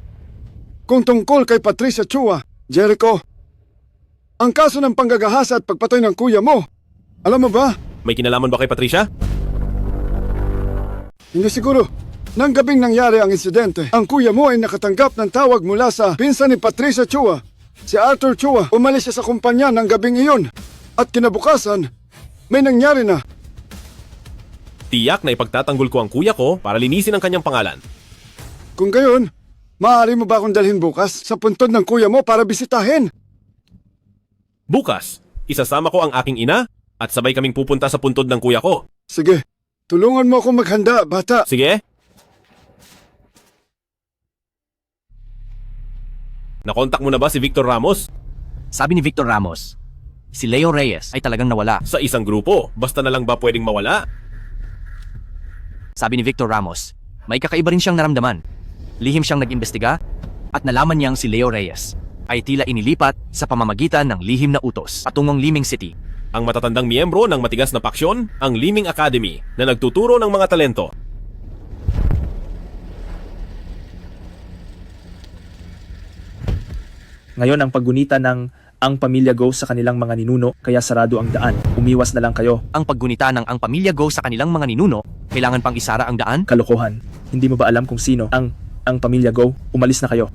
Kung tungkol kay Patricia Chua, Jericho, ang kaso ng panggagahasa at pagpatay ng kuya mo, alam mo ba? May kinalaman ba kay Patricia? Hindi siguro. Nang gabing nangyari ang insidente, ang kuya mo ay nakatanggap ng tawag mula sa pinsan ni Patricia Chua. Si Arthur Chua, umalis siya sa kumpanya ng gabing iyon. At kinabukasan, may nangyari na. Tiyak na ipagtatanggol ko ang kuya ko para linisin ang kanyang pangalan. Kung gayon, maaari mo ba akong dalhin bukas sa puntod ng kuya mo para bisitahin? Bukas, isasama ko ang aking ina at sabay kaming pupunta sa puntod ng kuya ko. Sige, tulungan mo akong maghanda, bata. Sige. Nakontak mo na ba si Victor Ramos? Sabi ni Victor Ramos, si Leo Reyes ay talagang nawala. Sa isang grupo, basta na lang ba pwedeng mawala? Sabi ni Victor Ramos, may kakaiba rin siyang naramdaman. Lihim siyang nag-imbestiga at nalaman niyang si Leo Reyes ay tila inilipat sa pamamagitan ng lihim na utos patungong Liming City. Ang matatandang miyembro ng matigas na paksyon, ang Liming Academy, na nagtuturo ng mga talento. Ngayon ang paggunita ng ang pamilya Go sa kanilang mga ninuno, kaya sarado ang daan. Umiwas na lang kayo. Ang paggunita ng ang pamilya Go sa kanilang mga ninuno, kailangan pang isara ang daan? Kalokohan. Hindi mo ba alam kung sino ang pamilya Go? Umalis na kayo.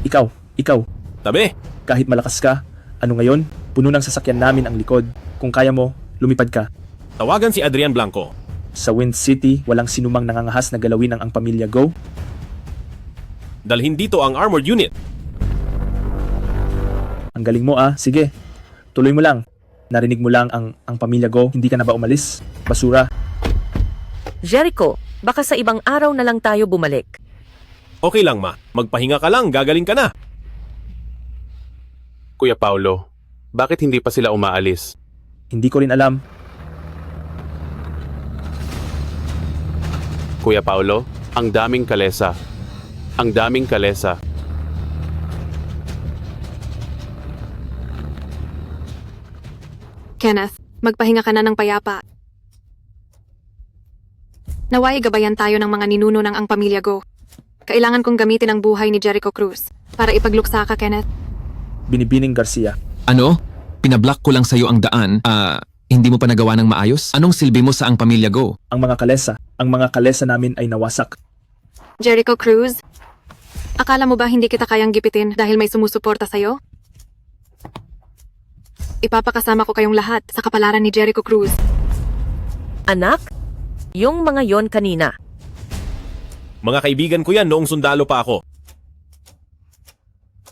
Ikaw. Tabi! Kahit malakas ka, ano ngayon? Puno ng sasakyan namin ang likod. Kung kaya mo, lumipad ka. Tawagan si Adrian Blanco. Sa Wind City, walang sinumang nangangahas na galawin ang pamilya Go. Dalhin dito ang armored unit. Ang galing mo sige. Tuloy mo lang. Narinig mo lang ang pamilya Go, hindi ka na ba umalis? Basura. Jericho, baka sa ibang araw na lang tayo bumalik. Okay lang ma, magpahinga ka lang, gagaling ka na. Kuya Paulo, bakit hindi pa sila umaalis? Hindi ko rin alam. Kuya Paulo, ang daming kalesa. Ang daming kalesa. Kenneth, magpahinga ka na ng payapa. Naway gabayan tayo ng mga ninuno ng ang pamilya Go. Kailangan kong gamitin ang buhay ni Jericho Cruz para ipagluksa ka, Kenneth. Binibining Garcia. Ano? Pinablock ko lang sa'yo ang daan. Hindi mo pa nagawa ng maayos? Anong silbi mo sa ang pamilya Go? Ang mga kalesa namin ay nawasak. Jericho Cruz, akala mo ba hindi kita kayang gipitin dahil may sumusuporta sa'yo? Ipapakasama ko kayong lahat sa kapalaran ni Jericho Cruz. Anak, yung mga yon kanina. Mga kaibigan ko yan noong sundalo pa ako.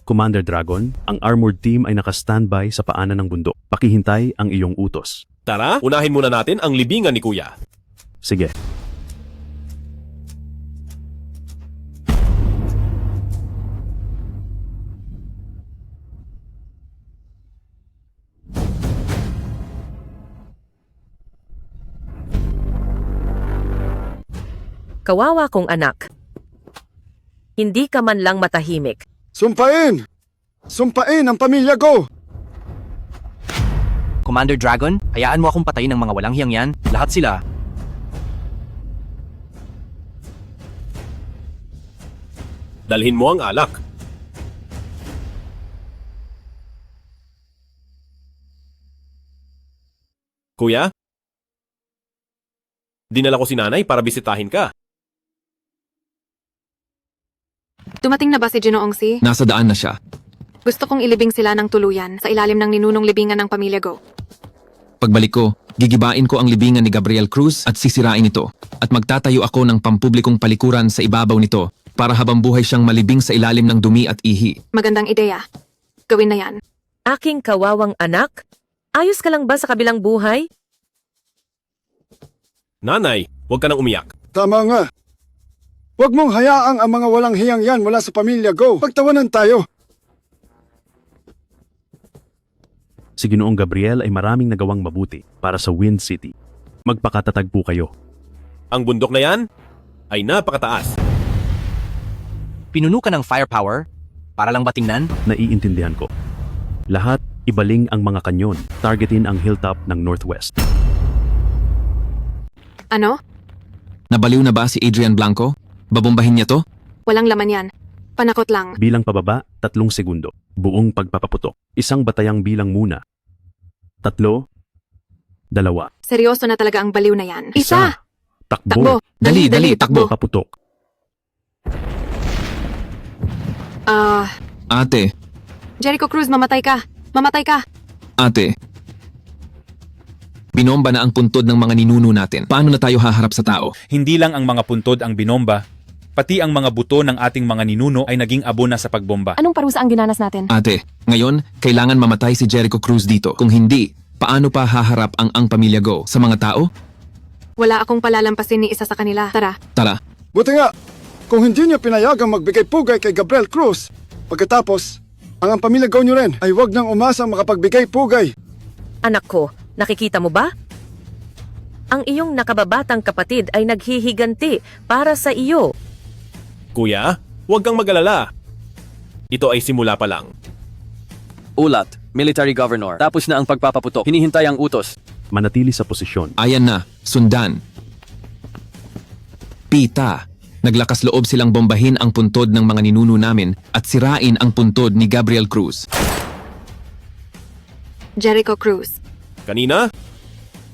Commander Dragon, ang armored team ay naka-standby sa paanan ng bundok. Pakihintay ang iyong utos. Tara, unahin muna natin ang libingan ni Kuya. Sige. Kawawa kong anak. Hindi ka man lang matahimik. Sumpain! Sumpain ang pamilya Go! Commander Dragon, hayaan mo akong patayin ng mga walang hiyang yan. Lahat sila. Dalhin mo ang alak. Kuya? Dinala ko si nanay para bisitahin ka. Dumating na ba si Ginoong Si? Nasa daan na siya. Gusto kong ilibing sila ng tuluyan sa ilalim ng ninunong libingan ng pamilya Go. Pagbalik ko, gigibain ko ang libingan ni Gabriel Cruz at sisirain ito. At magtatayo ako ng pampublikong palikuran sa ibabaw nito para habang buhay siyang malibing sa ilalim ng dumi at ihi. Magandang ideya. Gawin na yan. Aking kawawang anak, ayos ka lang ba sa kabilang buhay? Nanay, huwag ka nang umiyak. Tama nga. Huwag mong hayaang ang mga walang hiyang yan mula sa pamilya Go. Pagtawanan tayo. Si Ginoong Gabriel ay maraming nagawang mabuti para sa Wind City. Magpakatatag po kayo. Ang bundok na yan ay napakataas. Pinuno ka ng firepower para lang ba tingnan? Naiintindihan ko. Lahat ibaling ang mga kanyon. Targetin ang hilltop ng northwest. Ano? Nabaliw na ba si Adrian Blanco? Babombahin niya to? Walang laman yan. Panakot lang. Bilang pababa, 3 segundo. Buong pagpapaputok. Isang batayang bilang muna. 3, 2. Seryoso na talaga ang baliw na yan. Isa! Takbo. Dali, takbo. Paputok. Ate, Jericho Cruz, mamatay ka. Mamatay ka. ate. Binomba na ang puntod ng mga ninuno natin. Paano na tayo haharap sa tao? Hindi lang ang mga puntod ang binomba, pati ang mga buto ng ating mga ninuno ay naging abo na sa pagbomba. Anong parusa ang ginanas natin? Ate, ngayon, kailangan mamatay si Jericho Cruz dito. Kung hindi, paano pa haharap ang pamilya Go sa mga tao? Wala akong palalampasin ni isa sa kanila. Tara. Tara. Buti nga, kung hindi niya pinayagang magbigay pugay kay Gabriel Cruz, pagkatapos, ang pamilya Go nyo rin ay wag nang umasang makapagbigay pugay. Anak ko, nakikita mo ba? Ang iyong nakababatang kapatid ay naghihiganti para sa iyo. Kuya, huwag kang mag-alala. Ito ay simula pa lang. Ulat, military governor. Tapos na ang pagpapaputok. Hinihintay ang utos. Manatili sa posisyon. Ayan na, sundan. Pita. Naglakas loob silang bombahin ang puntod ng mga ninuno namin at sirain ang puntod ni Gabriel Cruz. Jericho Cruz. Kanina,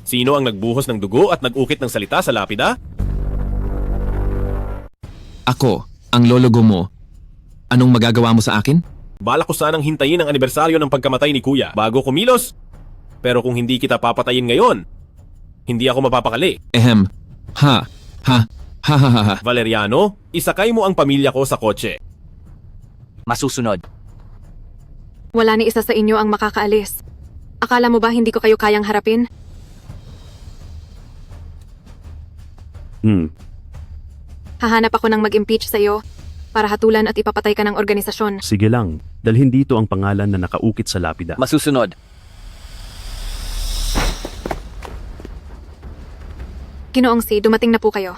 sino ang nagbuhos ng dugo at nag-ukit ng salita sa lapida? Ako, ang lologo mo. Anong magagawa mo sa akin? Balak ko sanang hintayin ang anibersaryo ng pagkamatay ni Kuya bago kumilos. Pero kung hindi kita papatayin ngayon, hindi ako mapapakali. Ehem. Ha. Valeriano, isakay mo ang pamilya ko sa kotse. Masusunod. Wala ni isa sa inyo ang makakaalis. Akala mo ba hindi ko kayo kayang harapin? Hahanap ako ng mag-impeach sa iyo para hatulan at ipapatay ka ng organisasyon. Sige lang, dalhin dito ang pangalan na nakaukit sa lapida. Masusunod. Ginoong Si, dumating na po kayo.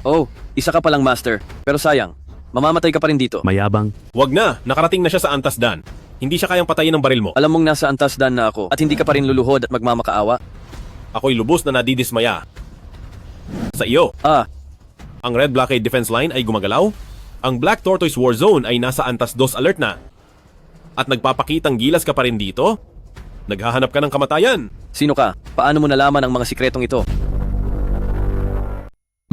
Oh, isa ka palang master. Pero sayang, mamamatay ka pa rin dito. Mayabang. Wag na, nakarating na siya sa Antasdan. Hindi siya kayang patayin ng baril mo. Alam mong nasa Antasdan na ako at hindi ka pa rin luluhod at magmamakaawa. Ako'y lubos na nadidismaya. Sa iyo. Ang Red Blockade Defense Line ay gumagalaw. Ang Black Tortoise War Zone ay nasa Antas 2 alert na. At nagpapakitang gilas ka pa rin dito? Naghahanap ka ng kamatayan. Sino ka? Paano mo nalaman ang mga sikretong ito?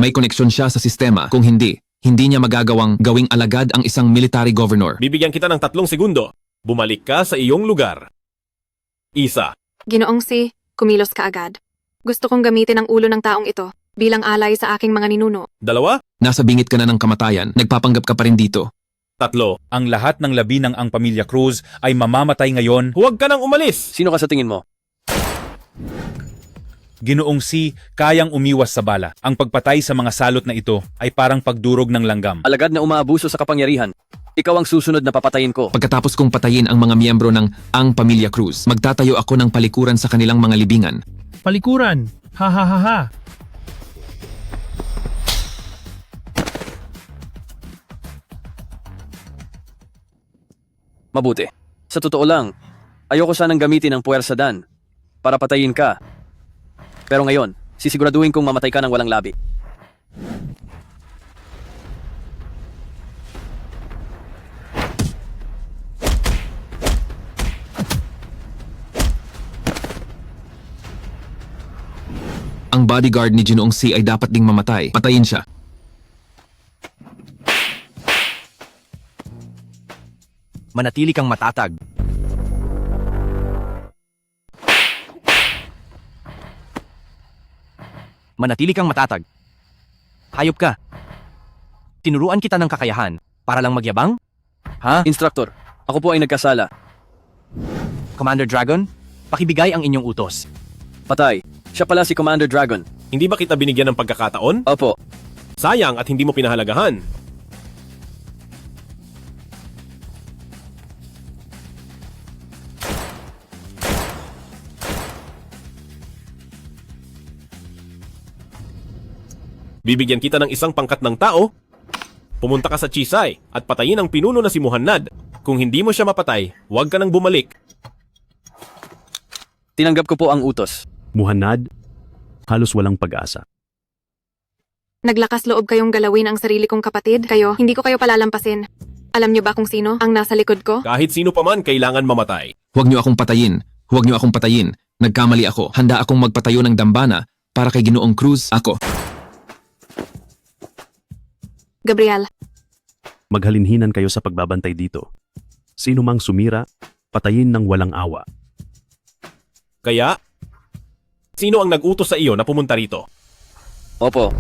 May koneksyon siya sa sistema. Kung hindi, hindi niya magagawang gawing alagad ang isang military governor. Bibigyan kita ng 3 segundo. Bumalik ka sa iyong lugar. Isa. Ginoong si, kumilos ka agad. Gusto kong gamitin ang ulo ng taong ito bilang alay sa aking mga ninuno. 2. Nasa bingit ka na ng kamatayan. Nagpapanggap ka pa rin dito. 3. Ang lahat ng labi ng ang pamilya Cruz ay mamamatay ngayon. Huwag ka nang umalis! Sino ka sa tingin mo? Ginoong si, kayang umiwas sa bala. Ang pagpatay sa mga salot na ito ay parang pagdurog ng langgam. Alagad na umaabuso sa kapangyarihan. Ikaw ang susunod na papatayin ko. Pagkatapos kong patayin ang mga miyembro ng Ang Pamilya Cruz, magtatayo ako ng palikuran sa kanilang mga libingan. Palikuran! Ha ha ha ha! Mabuti. Sa totoo lang, ayoko sanang gamitin ang puwersa, Dan, para patayin ka. Pero ngayon, sisiguraduhin kong mamatay ka ng walang labi. Ang bodyguard ni Ginoong Si ay dapat ding mamatay. Patayin siya. Manatili kang matatag. Manatili kang matatag. Hayop ka. Tinuruan kita ng kakayahan para lang magyabang? Ha? Instructor, ako po ay nagkasala. Commander Dragon, pakibigay ang inyong utos. Patay. Siya pala si Commander Dragon. Hindi ba kita binigyan ng pagkakataon? Opo. Sayang at hindi mo pinahalagahan. Bibigyan kita ng isang pangkat ng tao. Pumunta ka sa Chisay at patayin ang pinuno na si Muhannad. Kung hindi mo siya mapatay, huwag ka nang bumalik. Tinanggap ko po ang utos. Muhannad, halos walang pag-asa. Naglakas loob kayong galawin ang sarili kong kapatid. Kayo, hindi ko kayo palalampasin. Alam niyo ba kung sino ang nasa likod ko? Kahit sino pa man, kailangan mamatay. Huwag niyo akong patayin. Huwag niyo akong patayin. Nagkamali ako. Handa akong magpatayo ng dambana para kay Ginoong Cruz. Ako. Gabriel, Maghalinhinan kayo sa pagbabantay dito. Sino mang sumira, patayin ng walang awa. Kaya, sino ang nag-utos sa iyo na pumunta rito? Opo.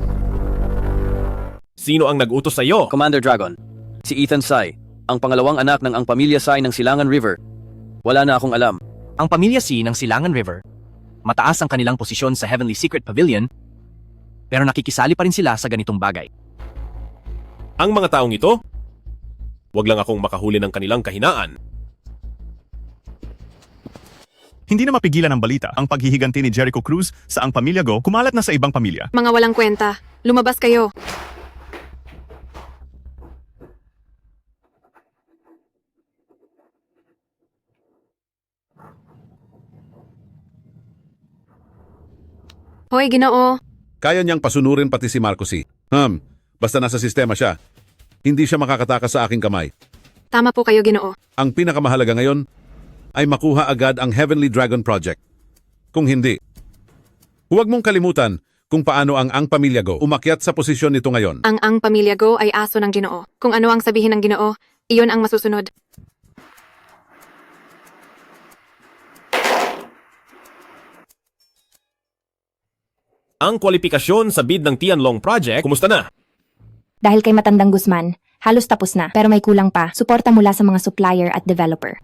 Sino ang nag-utos sa iyo? Commander Dragon. Si Ethan Sai, ang pangalawang anak ng ang pamilya Sai ng Silangan River. Wala na akong alam. Ang pamilya Si ng Silangan River, mataas ang kanilang posisyon sa Heavenly Secret Pavilion, pero nakikisali pa rin sila sa ganitong bagay. Ang mga taong ito, wag lang akong makahuli ng kanilang kahinaan. Hindi na mapigilan ng balita ang paghihiganti ni Jericho Cruz sa ang pamilya Go kumalat na sa ibang pamilya. mga walang kwenta. Lumabas kayo. Hoy, Ginoo. Kaya niyang pasunurin pati si Marcosy. Basta nasa sistema siya. Hindi siya makakatakas sa aking kamay. Tama po kayo, Ginoo. Ang pinakamahalaga ngayon ay makuha agad ang Heavenly Dragon Project. Kung hindi, huwag mong kalimutan kung paano ang Pamilya Go umakyat sa posisyon nito ngayon. Ang Pamilya Go ay aso ng Ginoo. Kung ano ang sabihin ng Ginoo, iyon ang masusunod. Ang kwalifikasyon sa bid ng Tianlong Project, kumusta na? Dahil kay Matandang Guzman, halos tapos na pero may kulang pa. Suporta mula sa mga supplier at developer.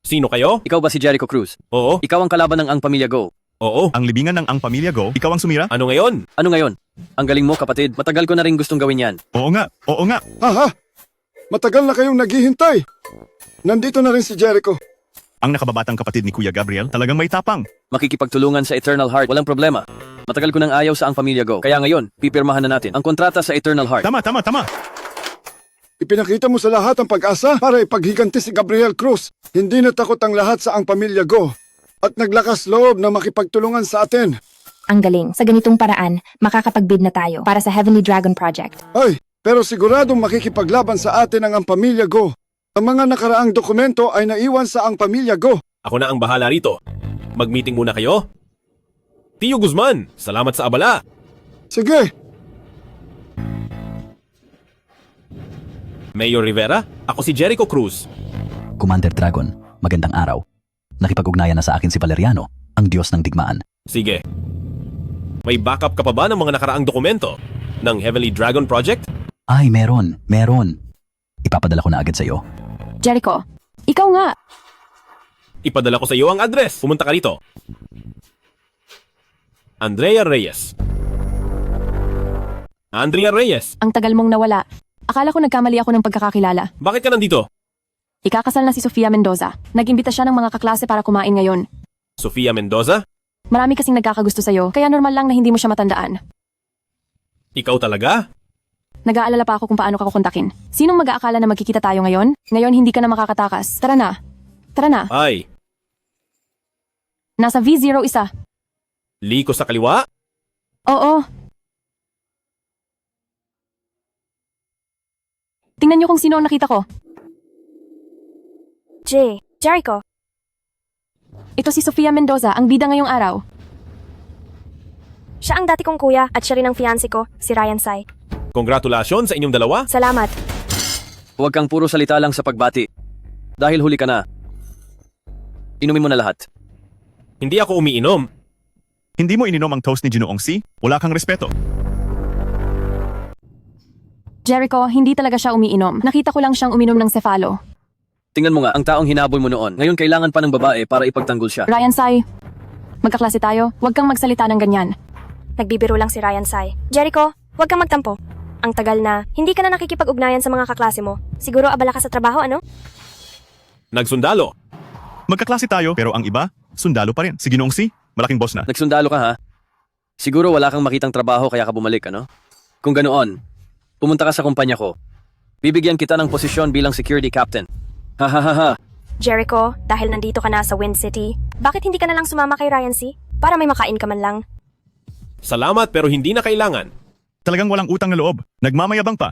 Sino kayo? Ikaw ba si Jericho Cruz? Oo. Ikaw ang kalaban ng ang pamilya Go. Oo. Ang libingan ng ang pamilya Go, ikaw ang sumira? Ano ngayon? Ano ngayon? Ang galing mo, kapatid. Matagal ko na rin gustong gawin yan. Oo nga, oo nga. Haha! Matagal na kayong naghihintay. Nandito na rin si Jericho. Ang nakababatang kapatid ni Kuya Gabriel talagang may tapang. Makikipagtulungan sa Eternal Heart, walang problema. Matagal ko nang ayaw sa ang pamilya Go. Kaya ngayon, pipirmahan na natin ang kontrata sa Eternal Heart. Tama. Ipinakita mo sa lahat ang pag-asa para ipaghiganti si Gabriel Cruz. Hindi natakot ang lahat sa ang pamilya Go. At naglakas loob na makipagtulungan sa atin. Ang galing. Sa ganitong paraan, makakapagbid na tayo para sa Heavenly Dragon Project. Ay, pero siguradong makikipaglaban sa atin ang pamilya Go. Ang mga nakaraang dokumento ay naiwan sa ang pamilya Go. Ako na ang bahala rito. Mag-meeting muna kayo. Tio Guzman, salamat sa abala. Sige. Mayor Rivera, ako si Jericho Cruz. Commander Dragon, magandang araw. Nakipag-ugnayan na sa akin si Valeriano, ang Diyos ng digmaan. Sige. May backup ka pa ba ng mga nakaraang dokumento ng Heavenly Dragon Project? Ay, meron. Ipapadala ko na agad sa iyo. Jericho, ikaw nga. Ipadala ko sa iyo ang address. Pumunta ka rito. Andrea Reyes. Andrea Reyes, Ang tagal mong nawala. Akala ko nagkamali ako ng pagkakakilala. bakit ka nandito? Ikakasal na si Sofia Mendoza. Nag-imbita siya ng mga kaklase para kumain ngayon. Sofia Mendoza? Marami kasing nagkakagusto sa'yo, kaya normal lang na hindi mo siya matandaan. Ikaw talaga? Nag-aalala pa ako kung paano ka kukontakin. Sinong mag-aakala na magkikita tayo ngayon? Ngayon hindi ka na makakatakas. Tara na. Tara na. Ay, Nasa V0 isa. liko sa kaliwa? Oo. Tingnan niyo kung sino ang nakita ko. Jericho. Ito si Sofia Mendoza, ang bida ngayong araw. Siya ang dati kong kuya at siya rin ang fiancé ko, si Ryan Sai. Congratulations sa inyong dalawa. Salamat. Huwag kang puro salita lang sa pagbati. Dahil huli ka na. Inumin mo na lahat. Hindi ako umiinom. Hindi mo ininom ang toast ni Ginoong C? Wala kang respeto. Jericho, hindi talaga siya umiinom. Nakita ko lang siyang uminom ng Cefalo. Tingnan mo nga, ang taong hinabol mo noon. Ngayon kailangan pa ng babae para ipagtanggol siya. Ryan Sai, magkaklase tayo. Huwag kang magsalita ng ganyan. Nagbibiro lang si Ryan Sai. Jericho, huwag kang magtampo. Ang tagal na, hindi ka na nakikipag-ugnayan sa mga kaklase mo. Siguro abala ka sa trabaho, ano? Nagsundalo. Magkaklase tayo, pero ang iba, sundalo pa rin. Si Ginoong C, malaking boss na. Nagsundalo ka ha? Siguro wala kang makitang trabaho kaya ka bumalik, ano? Kung ganoon, pumunta ka sa kumpanya ko. Bibigyan kita ng posisyon bilang security captain. Ha ha ha ha. Jericho, dahil nandito ka na sa Wind City, bakit hindi ka na lang sumama kay Ryan C? Para may makain ka man lang. Salamat pero hindi na kailangan. Talagang walang utang na loob. Nagmamayabang pa.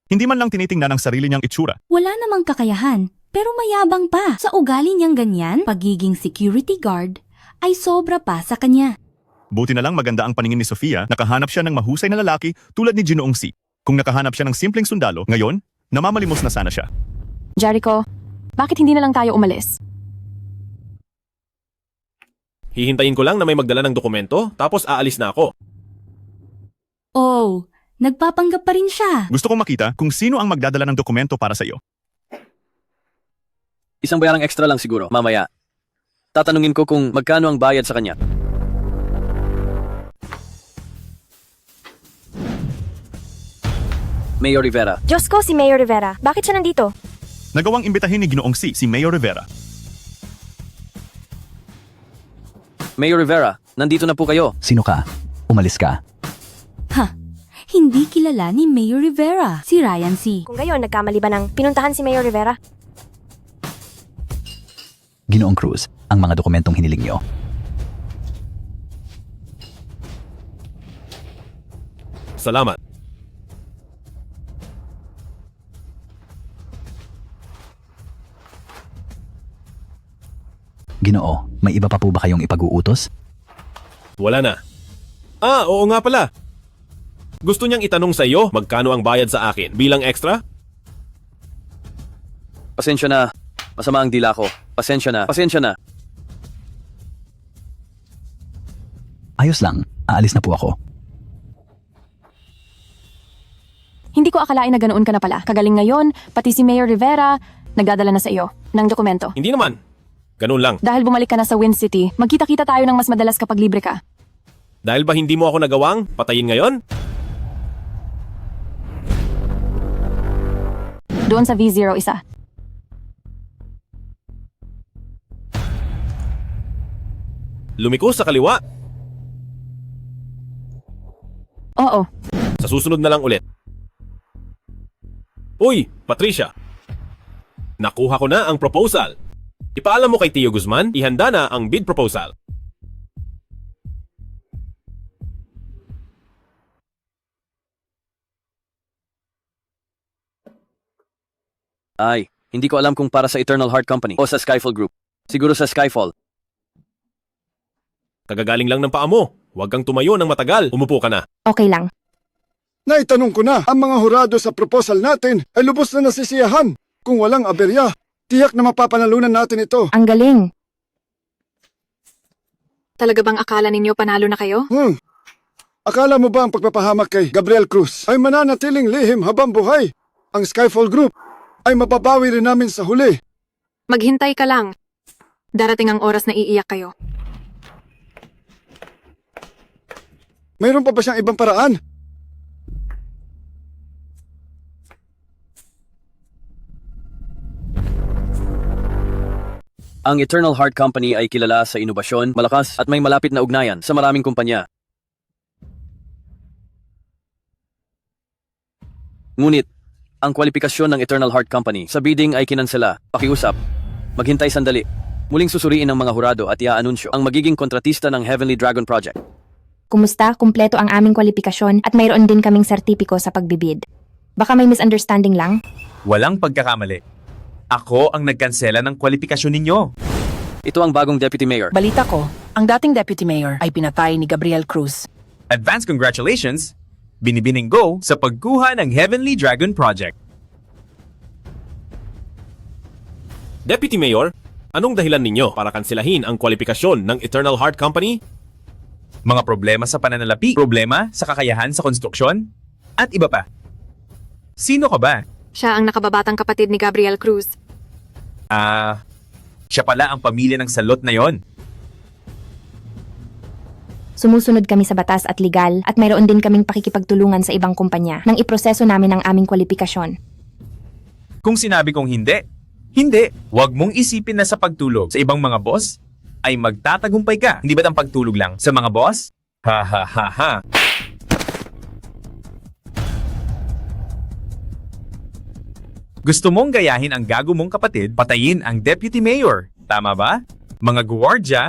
Hindi man lang tinitingnan ang sarili niyang itsura. Wala namang kakayahan, pero mayabang pa. Sa ugali niyang ganyan, pagiging security guard ay sobra pa sa kanya. Buti na lang maganda ang paningin ni Sofia, nakahanap siya ng mahusay na lalaki tulad ni Ginoong C. Kung nakahanap siya ng simpleng sundalo, ngayon, namamalimos na sana siya. Jericho, bakit hindi na lang tayo umalis? Hihintayin ko lang na may magdala ng dokumento, tapos aalis na ako. Oh, nagpapanggap pa rin siya. Gusto kong makita kung sino ang magdadala ng dokumento para sa iyo. Isang bayarang extra lang siguro, mamaya. Tatanungin ko kung magkano ang bayad sa kanya. Mayor Rivera. Diyos ko, si Mayor Rivera. Bakit siya nandito? Nagawang imbitahin ni Ginoong C, si Mayor Rivera. Mayor Rivera, nandito na po kayo. Sino ka? Umalis ka. Hindi kilala ni Mayor Rivera, si Ryan C. Kung gayon, nagkamali ba ng pinuntahan si Mayor Rivera? Ginoong Cruz, ang mga dokumentong hiniling niyo. Salamat. Ginoo, may iba pa po ba kayong ipag-uutos? Wala na. Oo nga pala. Gusto niyang itanong sa iyo magkano ang bayad sa akin bilang extra? Pasensya na. Masama ang dila ko. Pasensya na. Pasensya na. Ayos lang, aalis na po ako. Hindi ko akalain na ganoon ka na pala. Kagaling ngayon, pati si Mayor Rivera, nagdadala na sa iyo ng dokumento. Hindi naman. Ganun lang. Dahil bumalik ka na sa Wind City, magkita-kita tayo ng mas madalas kapag libre ka. Dahil ba hindi mo ako nagawang patayin ngayon? Doon sa V0 isa. Lumiko sa kaliwa. Oo. Sa susunod na lang ulit. Uy, Patricia. Nakuha ko na ang proposal. Ipaalam mo kay Tio Guzman, ihanda na ang bid proposal. Ay, Hindi ko alam kung para sa Eternal Heart Company o sa Skyfall Group. Siguro sa Skyfall. Kagagaling lang ng paa mo. Huwag kang tumayo ng matagal. Umupo ka na. Okay lang. Naitanong ko na, ang mga hurado sa proposal natin ay lubos na nasisiyahan. Kung walang aberya, tiyak na mapapanalunan natin ito. Ang galing. Talaga bang akala ninyo panalo na kayo? Akala mo ba ang pagpapahamak kay Gabriel Cruz ay mananatiling lihim habang buhay? Ang Skyfall Group ay mababawi rin namin sa huli. Maghintay ka lang. Darating ang oras na iiyak kayo. Mayroon pa ba siyang ibang paraan? Ang Eternal Heart Company ay kilala sa inobasyon, malakas at may malapit na ugnayan sa maraming kumpanya. Ngunit, ang kwalifikasyon ng Eternal Heart Company sa bidding ay kinansela. Pakiusap. Maghintay sandali. Muling susuriin ng mga hurado at iaanunsyo ang magiging kontratista ng Heavenly Dragon Project. Kumusta? Kumpleto ang aming kwalifikasyon at mayroon din kaming sertipiko sa pagbibid. Baka may misunderstanding lang? Walang pagkakamali. Ako ang nagkansela ng kwalifikasyon ninyo. Ito ang bagong Deputy Mayor. Balita ko, ang dating Deputy Mayor ay pinatay ni Gabriel Cruz. Advance congratulations! Binibining go sa pagkuha ng Heavenly Dragon Project. Deputy Mayor, anong dahilan ninyo para kanselahin ang kwalifikasyon ng Eternal Heart Company? Mga problema sa pananalapi, problema sa kakayahan sa konstruksyon, at iba pa. Sino ka ba? Siya ang nakababatang kapatid ni Gabriel Cruz. Siya pala ang pamilya ng salot na yon. Sumusunod kami sa batas at legal at mayroon din kaming pakikipagtulungan sa ibang kumpanya nang iproseso namin ang aming kwalifikasyon. Kung sinabi kong hindi, hindi. Huwag mong isipin na sa pagtulog sa ibang mga boss ay magtatagumpay ka. Hindi ba't ang pagtulog lang sa mga boss? Ha ha ha ha. Gusto mong gayahin ang gago mong kapatid, patayin ang Deputy Mayor. Tama ba? Mga guwardya,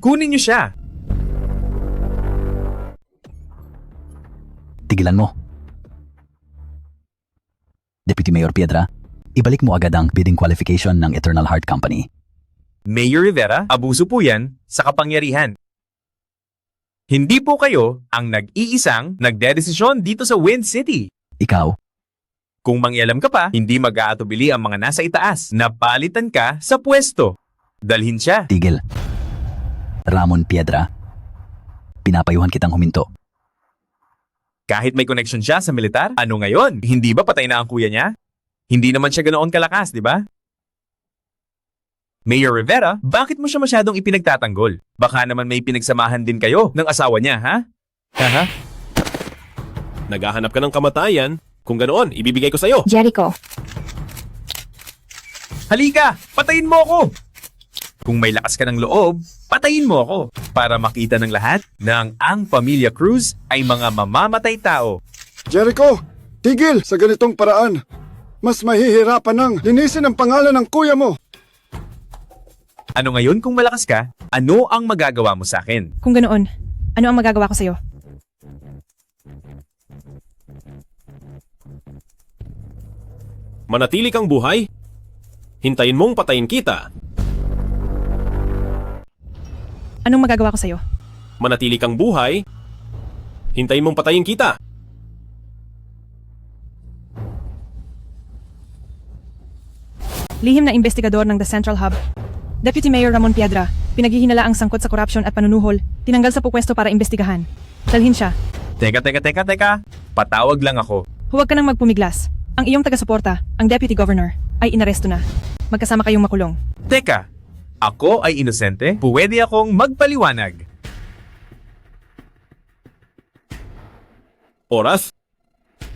kunin niyo siya. Tigilan mo. Deputy Mayor Piedra, ibalik mo agad ang bidding qualification ng Eternal Heart Company. Mayor Rivera, abuso po yan sa kapangyarihan. Hindi po kayo ang nag-iisang nagdedesisyon dito sa Wind City. Ikaw? Kung mangyalam ka pa, hindi mag-aatubili ang mga nasa itaas. Napalitan ka sa pwesto. Dalhin siya. Tigil. Ramon Piedra, pinapayuhan kitang huminto. Kahit may connection siya sa militar, ano ngayon? Hindi ba patay na ang kuya niya? Hindi naman siya ganoon kalakas, di ba? Mayor Rivera, bakit mo siya masyadong ipinagtatanggol? Baka naman may pinagsamahan din kayo ng asawa niya, ha? Haha? Naghahanap ka ng kamatayan. Kung ganoon, ibibigay ko sa'yo. Jericho. Halika! Patayin mo ako! Kung may lakas ka ng loob, patayin mo ako para makita ng lahat na ang Pamilya Cruz ay mga mamamatay tao. Jericho, tigil sa ganitong paraan. Mas mahihirapan ng linisin ang pangalan ng kuya mo. Ano ngayon kung malakas ka? Ano ang magagawa mo sa akin? Kung ganoon, ano ang magagawa ko sa'yo? Manatili kang buhay? Hintayin mong patayin kita. Anong magagawa ko sa'yo? Manatili kang buhay? Hintayin mong patayin kita. Lihim na investigador ng The Central Hub. Deputy Mayor Ramon Piedra, pinaghihinala ang sangkot sa korupsyon at panunuhol, tinanggal sa pupwesto para imbestigahan. Dalhin siya. Teka. Patawag lang ako. Huwag ka nang magpumiglas. Ang iyong taga-suporta, ang Deputy Governor, ay inaresto na. Magkasama kayong makulong. Teka, ako ay inosente? Pwede akong magpaliwanag. Oras?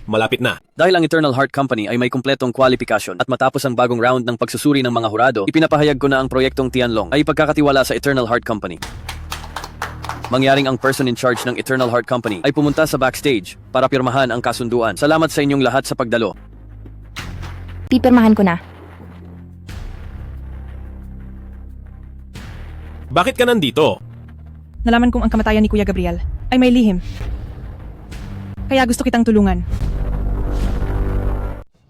Malapit na. Dahil ang Eternal Heart Company ay may kumpletong kwalifikasyon at matapos ang bagong round ng pagsusuri ng mga hurado, ipinapahayag ko na ang proyektong Tianlong ay pagkakatiwala sa Eternal Heart Company. Mangyaring ang person in charge ng Eternal Heart Company ay pumunta sa backstage para pirmahan ang kasunduan. Salamat sa inyong lahat sa pagdalo. Pipirmahan ko na. Bakit ka nandito? Nalaman kong ang kamatayan ni Kuya Gabriel ay may lihim. Kaya gusto kitang tulungan.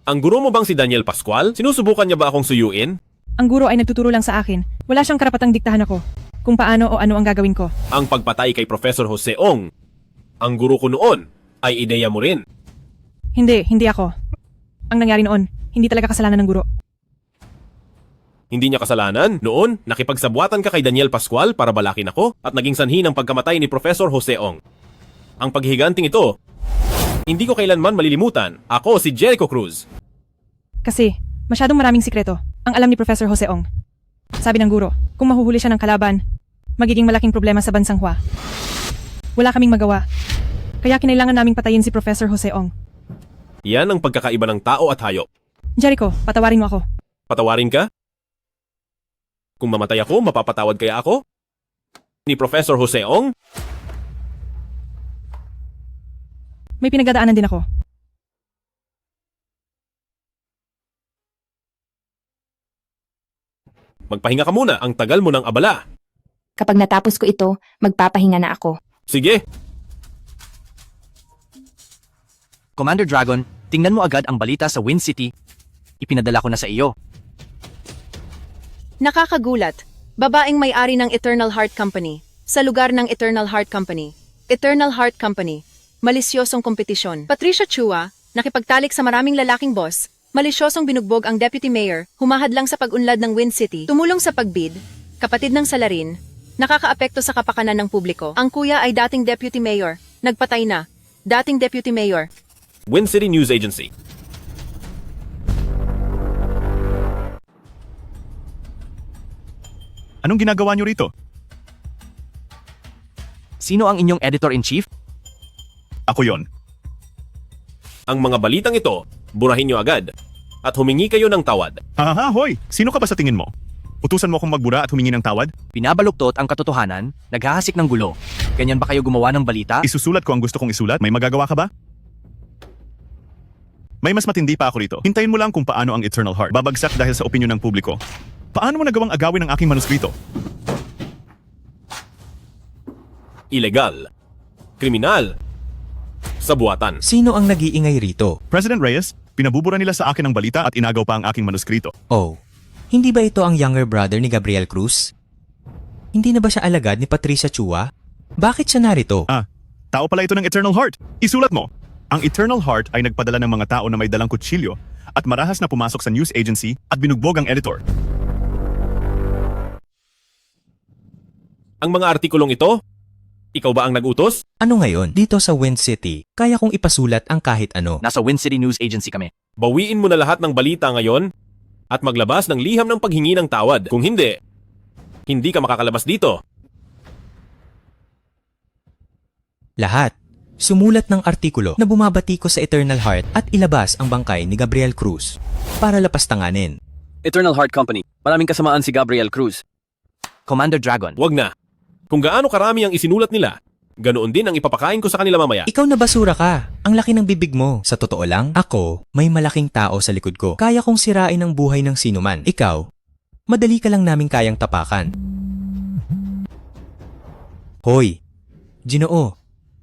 Ang guro mo bang si Daniel Pascual? Sinusubukan niya ba akong suyuin? Ang guro ay nagtuturo lang sa akin. Wala siyang karapatang diktahan ako kung paano o ano ang gagawin ko. Ang pagpatay kay Professor Jose Ong. Ang guro ko noon ay ideya mo rin. Hindi ako. Ang nangyari noon, hindi talaga kasalanan ng guro. Hindi niya kasalanan. Noon, nakipagsabuatan ka kay Daniel Pascual para balakin ako at naging sanhi ng pagkamatay ni Professor Jose Ong. Ang paghihiganting ito, hindi ko kailanman malilimutan. Ako si Jericho Cruz. Kasi, masyadong maraming sikreto ang alam ni Professor Jose Ong. Sabi ng guro, kung mahuhuli siya ng kalaban, magiging malaking problema sa bansang Hua. Wala kaming magawa. Kaya kinailangan naming patayin si Professor Jose Ong. Yan ang pagkakaiba ng tao at hayop. Jericho, patawarin mo ako. Patawarin ka? Kung mamatay ako, mapapatawad kaya ako? Ni Professor Jose Ong? May pinagdadaanan din ako. Magpahinga ka muna, ang tagal mo ng abala. Kapag natapos ko ito, magpapahinga na ako. Sige. Commander Dragon, tingnan mo agad ang balita sa Wind City. Ipinadala ko na sa iyo. Nakakagulat. Babaeng may-ari ng Eternal Heart Company. Sa lugar ng Eternal Heart Company. Eternal Heart Company. Malisyosong kompetisyon. Patricia Chua, nakipagtalik sa maraming lalaking boss. Malisyosong binugbog ang deputy mayor, humahadlang sa pag-unlad ng Wind City, tumulong sa pagbid, kapatid ng salarin, nakakaapekto sa kapakanan ng publiko. Ang kuya ay dating deputy mayor, nagpatay na. Dating deputy mayor. Wind City News Agency. Anong ginagawa niyo rito? Sino ang inyong editor-in-chief? Ako yon. Ang mga balitang ito, burahin niyo agad. At humingi kayo ng tawad. Aha, hoy! Sino ka ba sa tingin mo? Utusan mo akong magbura at humingi ng tawad? Pinabaluktot ang katotohanan, naghahasik ng gulo. Ganyan ba kayo gumawa ng balita? Isusulat ko ang gusto kong isulat? May magagawa ka ba? May mas matindi pa ako rito. Hintayin mo lang kung paano ang Eternal Heart babagsak dahil sa opinyon ng publiko. Paano mo nagawang agawin ang aking manuskrito? Ilegal. Kriminal. Sabuatan. Sino ang nag-iingay rito? President Reyes, pinabubura nila sa akin ang balita at inagaw pa ang aking manuskrito. Oh, hindi ba ito ang younger brother ni Gabriel Cruz? Hindi na ba siya alagad ni Patricia Chua? Bakit siya narito? Tao pala ito ng Eternal Heart. Isulat mo. Ang Eternal Heart ay nagpadala ng mga tao na may dalang kutsilyo at marahas na pumasok sa news agency at binugbog ang editor. Ang mga artikulong ito, ikaw ba ang nag-utos? Ano ngayon? Dito sa Wind City, kaya kong ipasulat ang kahit ano. Nasa Wind City News Agency kami. Bawiin mo na lahat ng balita ngayon at maglabas ng liham ng paghingi ng tawad. Kung hindi, hindi ka makakalabas dito. Lahat. Sumulat ng artikulo na bumabati ko sa Eternal Heart at ilabas ang bangkay ni Gabriel Cruz para lapastanganin. Eternal Heart Company. Maraming kasamaan si Gabriel Cruz. Commander Dragon. Wag na. Kung gaano karami ang isinulat nila, ganoon din ang ipapakain ko sa kanila mamaya. Ikaw na basura ka. Ang laki ng bibig mo. Sa totoo lang, ako, may malaking tao sa likod ko. Kaya kong sirain ang buhay ng sinuman. Ikaw, madali ka lang naming kayang tapakan. Hoy, Ginoo,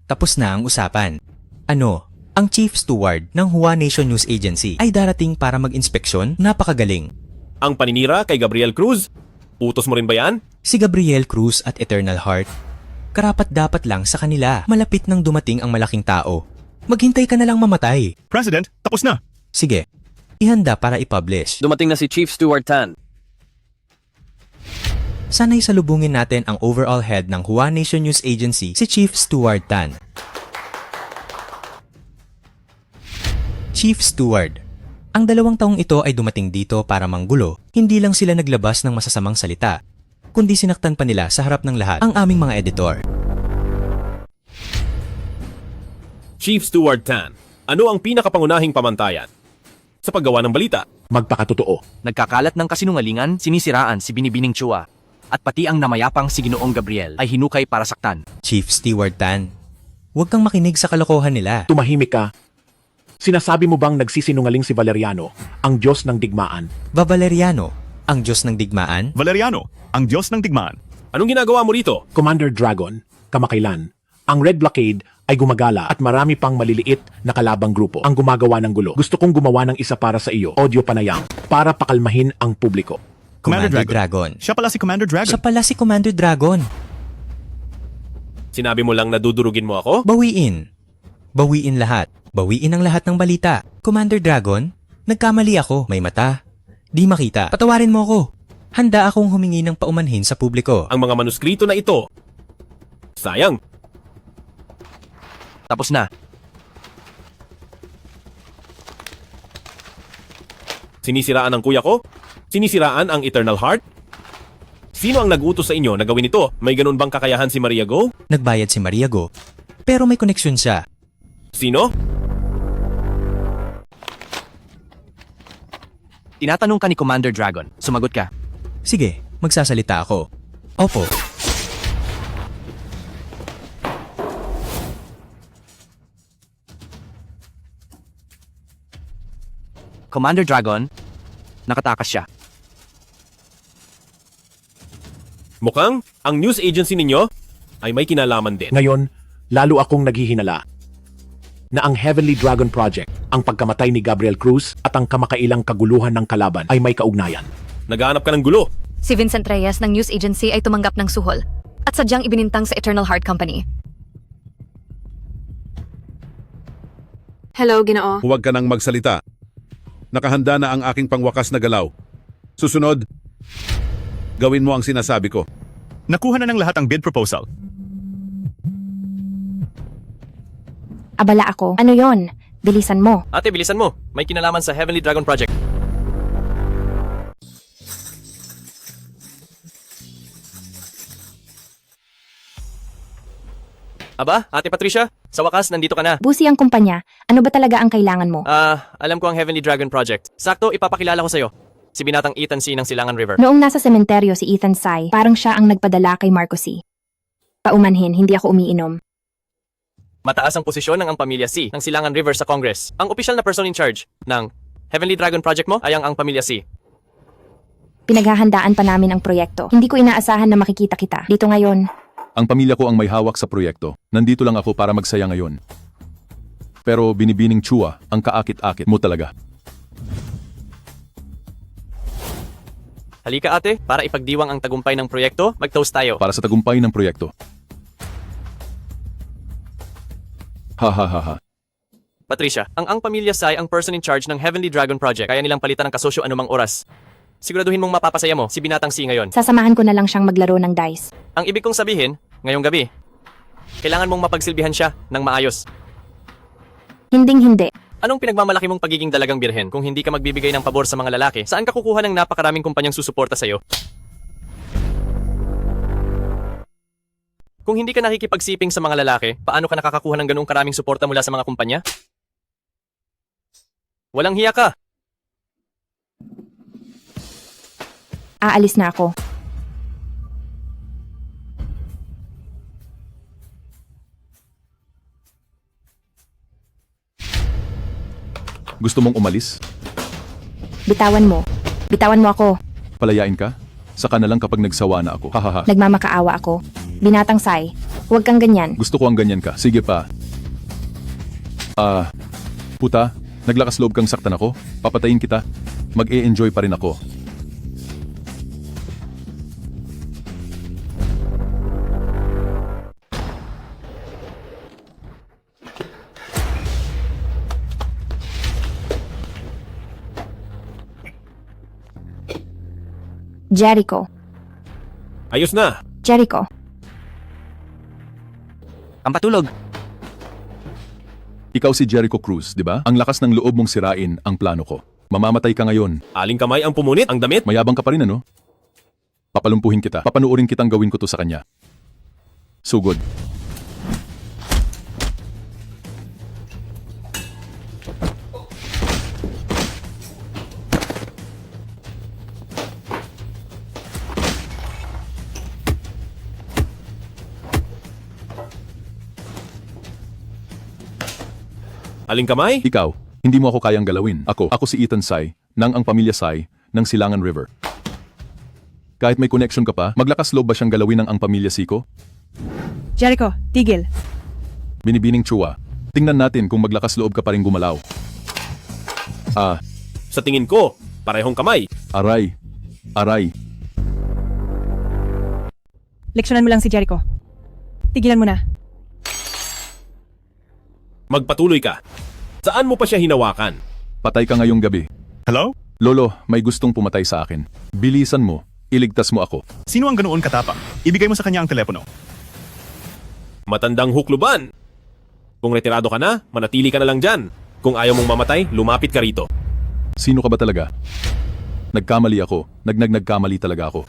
tapos na ang usapan. Ano, ang Chief Steward ng Hua Nation News Agency ay darating para mag-inspeksyon? Napakagaling. Ang paninira kay Gabriel Cruz, utos mo rin ba yan? Si Gabriel Cruz at Eternal Heart, karapat dapat lang sa kanila. Malapit nang dumating ang malaking tao. Maghintay ka na lang mamatay. President, tapos na. Sige, ihanda para i-publish. Dumating na si Chief Steward Tan. Sana'y salubungin natin ang overall head ng Hua Nation News Agency, si Chief Steward Tan. Chief Steward, ang 2 taong ito ay dumating dito para manggulo. Hindi lang sila naglabas ng masasamang salita, kundi sinaktan pa nila sa harap ng lahat ang aming mga editor. Chief Steward Tan, ano ang pinakapangunahing pamantayan sa paggawa ng balita? Magpakatotoo. Nagkakalat ng kasinungalingan, sinisiraan si Binibining Chua. At pati ang namayapang si Ginoong Gabriel ay hinukay para saktan. Chief Steward Tan, huwag kang makinig sa kalokohan nila. Tumahimik ka. Sinasabi mo bang nagsisinungaling si Valeriano, ang Diyos ng digmaan? Valeriano, ang Diyos ng digmaan? Valeriano, ang Diyos ng digmaan. Anong ginagawa mo rito? Commander Dragon, kamakailan, ang Red Blockade ay gumagala at marami pang maliliit na kalabang grupo ang gumagawa ng gulo. Gusto kong gumawa ng isa para sa iyo, audio panayam, para pakalmahin ang publiko. Commander Dragon. Siya pala si Commander Dragon. Siya pala si Commander Dragon. Sinabi mo lang na dudurugin mo ako? Bawiin. Bawiin lahat. Bawiin ang lahat ng balita. Commander Dragon, nagkamali ako. May mata. Di makita. Patawarin mo ako. Handa akong humingi ng paumanhin sa publiko. Ang mga manuskrito na ito, sayang. Tapos na. Sinisiraan ang kuya ko? Sinisiraan ang Eternal Heart? Sino ang nag-utos sa inyo na gawin ito? May ganun bang kakayahan si Maria Go? Nagbayad si Maria Go. Pero may koneksyon siya. Sino? Tinatanong ka ni Commander Dragon. Sumagot ka. Sige, magsasalita ako. Opo. Commander Dragon, nakatakas siya. Mukhang ang news agency ninyo ay may kinalaman din. Ngayon, lalo akong naghihinala na ang Heavenly Dragon Project, ang pagkamatay ni Gabriel Cruz at ang kamakailang kaguluhan ng kalaban ay may kaugnayan. Naghahanap ka ng gulo. Si Vincent Reyes ng news agency ay tumanggap ng suhol at sadyang ibinintang sa Eternal Heart Company. Hello, Ginoo. Huwag ka nang magsalita. Nakahanda na ang aking pangwakas na galaw. Susunod, gawin mo ang sinasabi ko. Nakuha na ng lahat ang bid proposal. Abala ako. Ano yon? Bilisan mo. Ate, bilisan mo. May kinalaman sa Heavenly Dragon Project. Aba, Ate Patricia, sa wakas, nandito ka na. Busi ang kumpanya. Ano ba talaga ang kailangan mo? Alam ko ang Heavenly Dragon Project. Sakto, ipapakilala ko sa'yo. Si binatang Ethan C. ng Silangan River. Noong nasa sementeryo si Ethan Sai, parang siya ang nagpadala kay Marco C. Paumanhin, hindi ako umiinom. Mataas ang posisyon ng ang pamilya C ng Silangan River sa Congress. Ang opisyal na person in charge ng Heavenly Dragon Project mo ay ang pamilya C. Pinaghahandaan pa namin ang proyekto. Hindi ko inaasahan na makikita kita dito ngayon. Ang pamilya ko ang may hawak sa proyekto. Nandito lang ako para magsaya ngayon. Pero binibining Chua, ang kaakit-akit mo talaga. Halika ate, para ipagdiwang ang tagumpay ng proyekto, mag-toast tayo. Para sa tagumpay ng proyekto. Ha ha ha ha. Patricia, ang pamilya Sai ang person in charge ng Heavenly Dragon Project. Kaya nilang palitan ng kasosyo anumang oras. Siguraduhin mong mapapasaya mo si binatang C ngayon. Sasamahan ko na lang siyang maglaro ng dice. Ang ibig kong sabihin, ngayong gabi, kailangan mong mapagsilbihan siya ng maayos. Hinding-hindi. Anong pinagmamalaki mong pagiging dalagang birhen kung hindi ka magbibigay ng pabor sa mga lalaki? Saan ka kukuha ng napakaraming kumpanyang susuporta sa'yo? Kung hindi ka nakikipagsiping sa mga lalaki, paano ka nakakakuha ng ganoong karaming suporta mula sa mga kumpanya? Walang hiya ka! Aalis na ako. Gusto mong umalis? Bitawan mo. Bitawan mo ako. Palayain ka? Saka na lang kapag nagsawa na ako. Hahaha. Nagmamakaawa ako. Binatang Sai, huwag kang ganyan. Gusto ko ang ganyan ka. Sige pa. Puta, naglakas loob kang saktan ako. Papatayin kita. Mag-e-enjoy pa rin ako. Jericho. Ayos na. Jericho. Ang patulog. Ikaw si Jericho Cruz, di ba? Ang lakas ng loob mong sirain ang plano ko. Mamamatay ka ngayon. Aling kamay ang pumunit, ang damit. Mayabang ka pa rin ano? Papalumpuhin kita. Papanuorin kitang gawin ko to sa kanya. Sugod. Aling kamay? Ikaw, hindi mo ako kayang galawin. Ako si Ethan Sai, ng ang pamilya Sai, ng Silangan River. Kahit may connection ka pa, maglakas loob ba siyang galawin ng ang pamilya Siko? Jericho, tigil. Binibining Chua, tingnan natin kung maglakas loob ka pa rin gumalaw. Sa tingin ko, parehong kamay. Aray. Aray. Leksyonan mo lang si Jericho. Tigilan mo na. Magpatuloy ka. Saan mo pa siya hinawakan? Patay ka ngayong gabi. Hello? Lolo, may gustong pumatay sa akin. Bilisan mo. Iligtas mo ako. Sino ang ganoon katapang? Ibigay mo sa kanya ang telepono. Matandang hukluban. Kung retirado ka na, manatili ka na lang dyan. Kung ayaw mong mamatay, lumapit ka rito. Sino ka ba talaga? Nagkamali ako. Nagkamali talaga ako.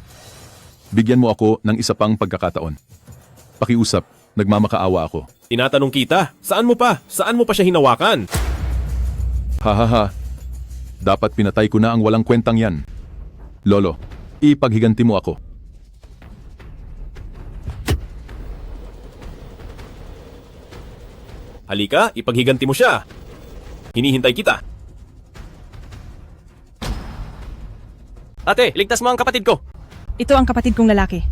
Bigyan mo ako ng isa pang pagkakataon. Pakiusap, nagmamakaawa ako. Tinatanong kita, saan mo pa? Saan mo pa siya hinawakan? Hahaha. Dapat pinatay ko na ang walang kwentang yan. Lolo, ipaghiganti mo ako. Halika, ipaghiganti mo siya. Hinihintay kita. Ate, ligtas mo ang kapatid ko. Ito ang kapatid kong lalaki.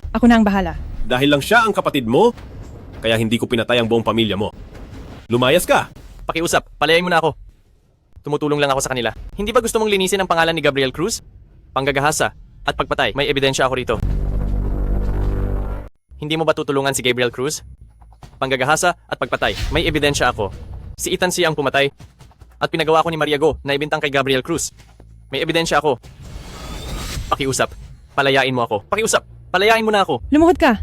Ako na ang bahala. Dahil lang siya ang kapatid mo, kaya hindi ko pinatay ang buong pamilya mo. Lumayas ka. Pakiusap, palayain mo na ako. Tumutulong lang ako sa kanila. Hindi ba gusto mong linisin ang pangalan ni Gabriel Cruz? Panggagahasa at pagpatay, may ebidensya ako rito. Hindi mo ba tutulungan si Gabriel Cruz? Panggagahasa at pagpatay, may ebidensya ako. Si Ethan C. ang pumatay at pinagawa ko ni Maria Go na ibintang kay Gabriel Cruz. May ebidensya ako. Pakiusap, palayain mo ako. Pakiusap, palayain mo na ako. Lumuhod ka.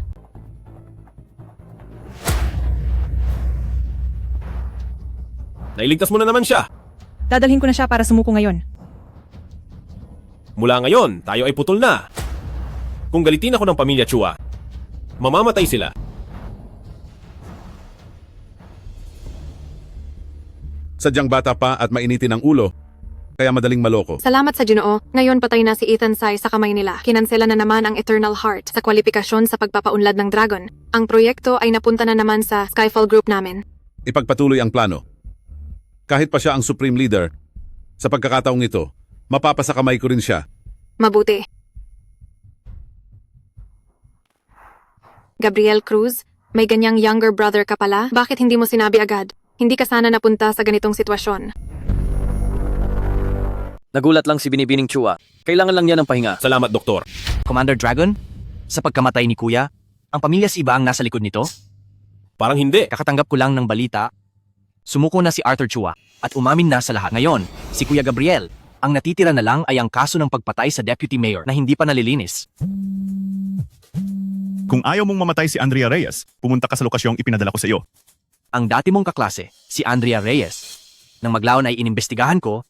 Nailigtas mo na naman siya. Dadalhin ko na siya para sumuko ngayon. Mula ngayon, tayo ay putol na. Kung galitin ako ng pamilya Chua, mamamatay sila. Sadyang bata pa at mainitin ang ulo, kaya madaling maloko. Salamat sa Ginoo, ngayon patay na si Ethan Sai sa kamay nila. Kinansela na naman ang Eternal Heart sa kwalifikasyon sa pagpapaunlad ng Dragon. Ang proyekto ay napunta na naman sa Skyfall Group namin. Ipagpatuloy ang plano. Kahit pa siya ang Supreme Leader, sa pagkakataong ito, mapapasakamay ko rin siya. Mabuti. Gabriel Cruz, may ganyang younger brother ka pala? Bakit hindi mo sinabi agad? Hindi ka sana napunta sa ganitong sitwasyon. Nagulat lang si Binibining Chua. Kailangan lang niya ng pahinga. Salamat, Doktor. Commander Dragon, sa pagkamatay ni Kuya, ang pamilya Siba ang nasa likod nito? Parang hindi. Kakatanggap ko lang ng balita. Sumuko na si Arthur Chua at umamin na sa lahat. Ngayon, si Kuya Gabriel, ang natitira na lang ay ang kaso ng pagpatay sa Deputy Mayor na hindi pa nalilinis. Kung ayaw mong mamatay si Andrea Reyes, pumunta ka sa lokasyong ipinadala ko sa iyo. Ang dati mong kaklase, si Andrea Reyes, nang maglaon ay inimbestigahan ko,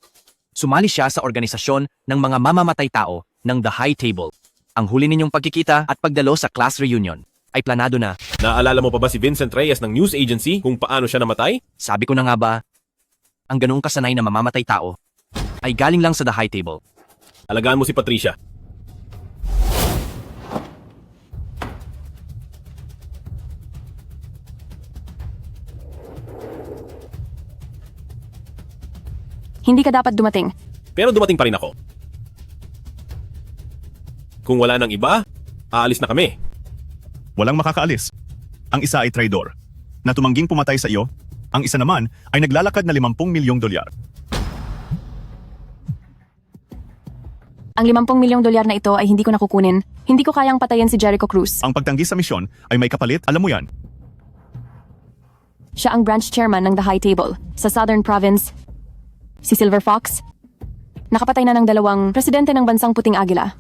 sumali siya sa organisasyon ng mga mamamatay tao ng The High Table. Ang huli ninyong pagkikita at pagdalo sa class reunion ay planado na. Naalala mo pa ba si Vincent Reyes ng news agency kung paano siya namatay? Sabi ko na nga ba, ang ganoong kasanay na mamamatay tao ay galing lang sa The High Table. Alagaan mo si Patricia. Hindi ka dapat dumating. Pero dumating pa rin ako. Kung wala nang iba, aalis na kami. Walang makakaalis. Ang isa ay traidor, na tumangging pumatay sa iyo. Ang isa naman ay naglalakad na 50 milyong dolyar. Ang 50 milyong dolyar na ito ay hindi ko nakukunin. Hindi ko kayang patayin si Jericho Cruz. Ang pagtanggi sa misyon ay may kapalit, alam mo yan. Siya ang branch chairman ng The High Table sa Southern Province. Si Silver Fox, nakapatay na ng 2 presidente ng bansang Puting Agila.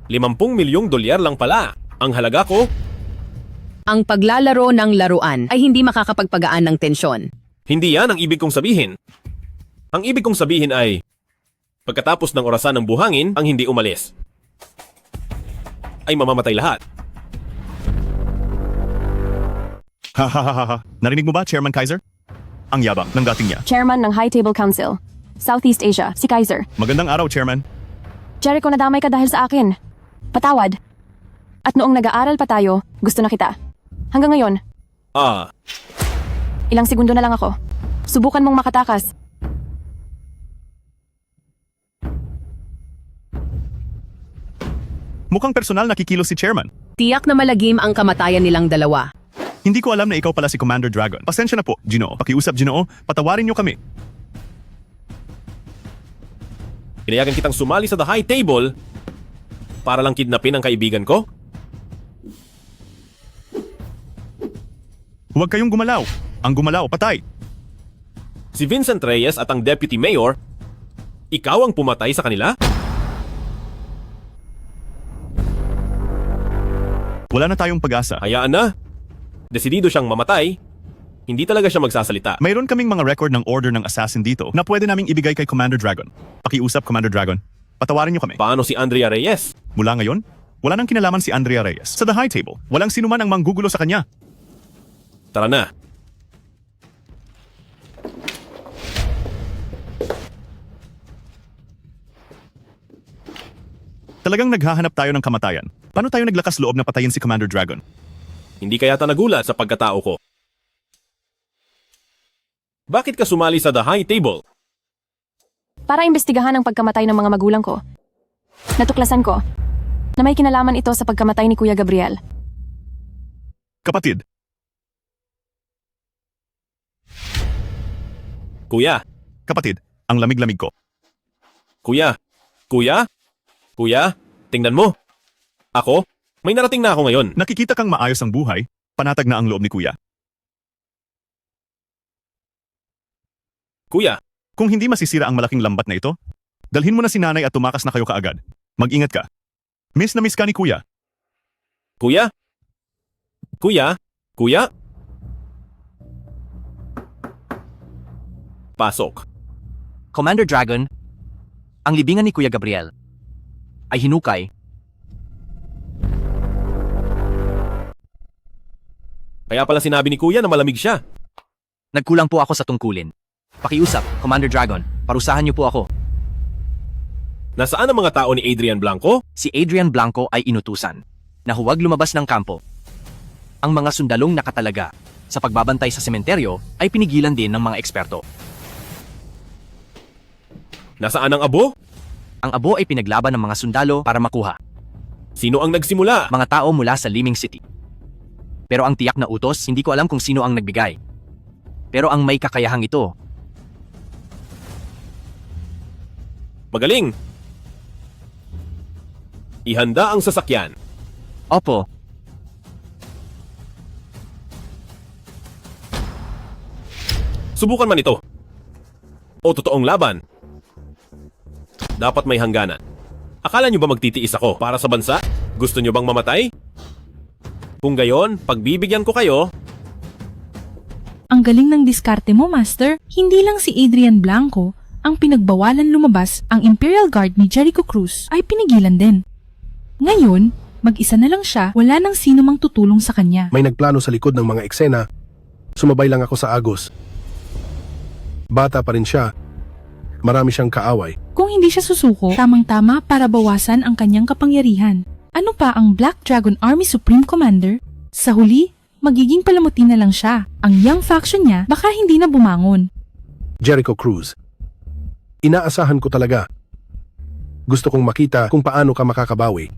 50 milyong dolyar lang pala. Ang halaga ko, Ang paglalaro ng laruan ay hindi makakapagpagaan ng tensyon. hindi yan ang ibig kong sabihin. Ang ibig kong sabihin ay, pagkatapos ng orasan ng buhangin, ang hindi umalis ay mamamatay lahat. Ha. Narinig mo ba, Chairman Kaiser? Ang yabang ng dating niya. Chairman ng High Table Council, Southeast Asia, si Kaiser. Magandang araw, Chairman. Jericho, nadamay ka dahil sa akin. Patawad. At noong nag-aaral pa tayo, gusto na kita. Hanggang ngayon, ilang segundo na lang ako. Subukan mong makatakas. Mukhang personal na kikilos si Chairman. Tiyak na malagim ang kamatayan nilang dalawa. Hindi ko alam na ikaw pala si Commander Dragon. Pasensya na po, Ginoo. Pakiusap, Ginoo. Patawarin niyo kami. Pinayagan kitang sumali sa the high table para lang kidnapin ang kaibigan ko? Huwag kayong gumalaw. Ang gumalaw, patay. Si Vincent Reyes at ang Deputy Mayor, ikaw ang pumatay sa kanila? Wala na tayong pag-asa. Hayaan na. Desidido siyang mamatay. Hindi talaga siya magsasalita. Mayroon kaming mga record ng order ng assassin dito na pwede naming ibigay kay Commander Dragon. Pakiusap, Commander Dragon. Patawarin niyo kami. Paano si Andrea Reyes? Mula ngayon, wala nang kinalaman si Andrea Reyes. Sa the high table, walang sinuman ang manggugulo sa kanya. Tara na. Talagang naghahanap tayo ng kamatayan. Paano tayo naglakas loob na patayin si Commander Dragon? Hindi ka yata nagulat sa pagkatao ko. Bakit ka sumali sa the high table? Para imbestigahan ang pagkamatay ng mga magulang ko. Natuklasan ko na may kinalaman ito sa pagkamatay ni Kuya Gabriel. Kapatid, Kuya, kapatid, ang lamig-lamig ko. kuya, kuya, kuya, tingnan mo. Ako, may narating na ako ngayon. Nakikita kang maayos ang buhay, panatag na ang loob ni Kuya. Kuya, Kung hindi masisira ang malaking lambat na ito, dalhin mo na si nanay at tumakas na kayo kaagad. Mag-ingat ka. Miss na miss ka ni Kuya. kuya, kuya, kuya. Pasok. Commander Dragon, ang libingan ni Kuya Gabriel ay hinukay. Kaya pala sinabi ni Kuya na malamig siya. Nagkulang po ako sa tungkulin. Pakiusap, Commander Dragon, parusahan niyo po ako. Nasaan ang mga tao ni Adrian Blanco? Si Adrian Blanco ay inutusan na huwag lumabas ng kampo. Ang mga sundalong nakatalaga sa pagbabantay sa sementeryo ay pinigilan din ng mga eksperto. Nasaan ang abo? Ang abo ay pinaglaban ng mga sundalo para makuha. Sino ang nagsimula? Mga tao mula sa Liming City. Pero ang tiyak na utos, hindi ko alam kung sino ang nagbigay. Pero ang may kakayahang ito, Magaling! Ihanda ang sasakyan. opo, Subukan man ito. O totoong laban. Dapat may hangganan. Akala nyo ba magtitiis ako para sa bansa? Gusto nyo bang mamatay? Kung gayon, pagbibigyan ko kayo. Ang galing ng diskarte mo, Master. Hindi lang si Adrian Blanco ang pinagbawalan lumabas, ang Imperial Guard ni Jericho Cruz ay pinigilan din. Ngayon, mag-isa na lang siya, wala nang sino mang tutulong sa kanya. May nagplano sa likod ng mga eksena. Sumabay lang ako sa Agos. Bata pa rin siya. Marami siyang kaaway. Kung hindi siya susuko, tamang-tama para bawasan ang kanyang kapangyarihan. Ano pa ang Black Dragon Army Supreme Commander? Sa huli, magiging palamuti na lang siya. Ang young faction niya baka hindi na bumangon. Jericho Cruz. Inaasahan ko talaga. Gusto kong makita kung paano ka makakabawi.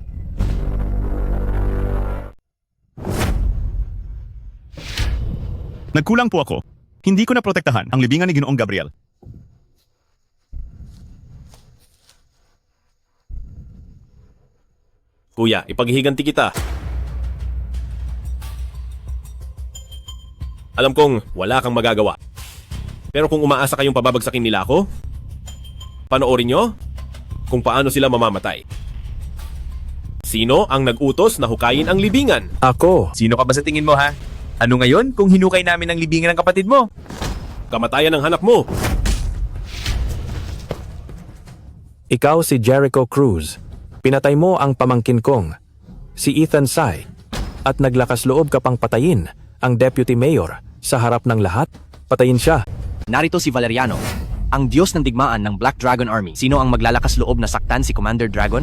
Nagkulang po ako. Hindi ko na protektahan ang libingan ni Ginoong Gabriel. Kuya, ipaghihiganti kita. Alam kong wala kang magagawa. Pero kung umaasa kayong pababagsakin nila ako, panoorin nyo kung paano sila mamamatay. Sino ang nag-utos na hukayin ang libingan? Ako. Sino ka ba sa tingin mo, ha? Ano ngayon kung hinukay namin ang libingan ng kapatid mo? Kamatayan ang hanap mo. Ikaw si Jericho Cruz. Pinatay mo ang pamangkin kong, si Ethan Sai, at naglakas loob ka pang patayin ang Deputy Mayor sa harap ng lahat. Patayin siya. narito si Valeriano, ang Diyos ng digmaan ng Black Dragon Army. Sino ang maglalakas loob na saktan si Commander Dragon?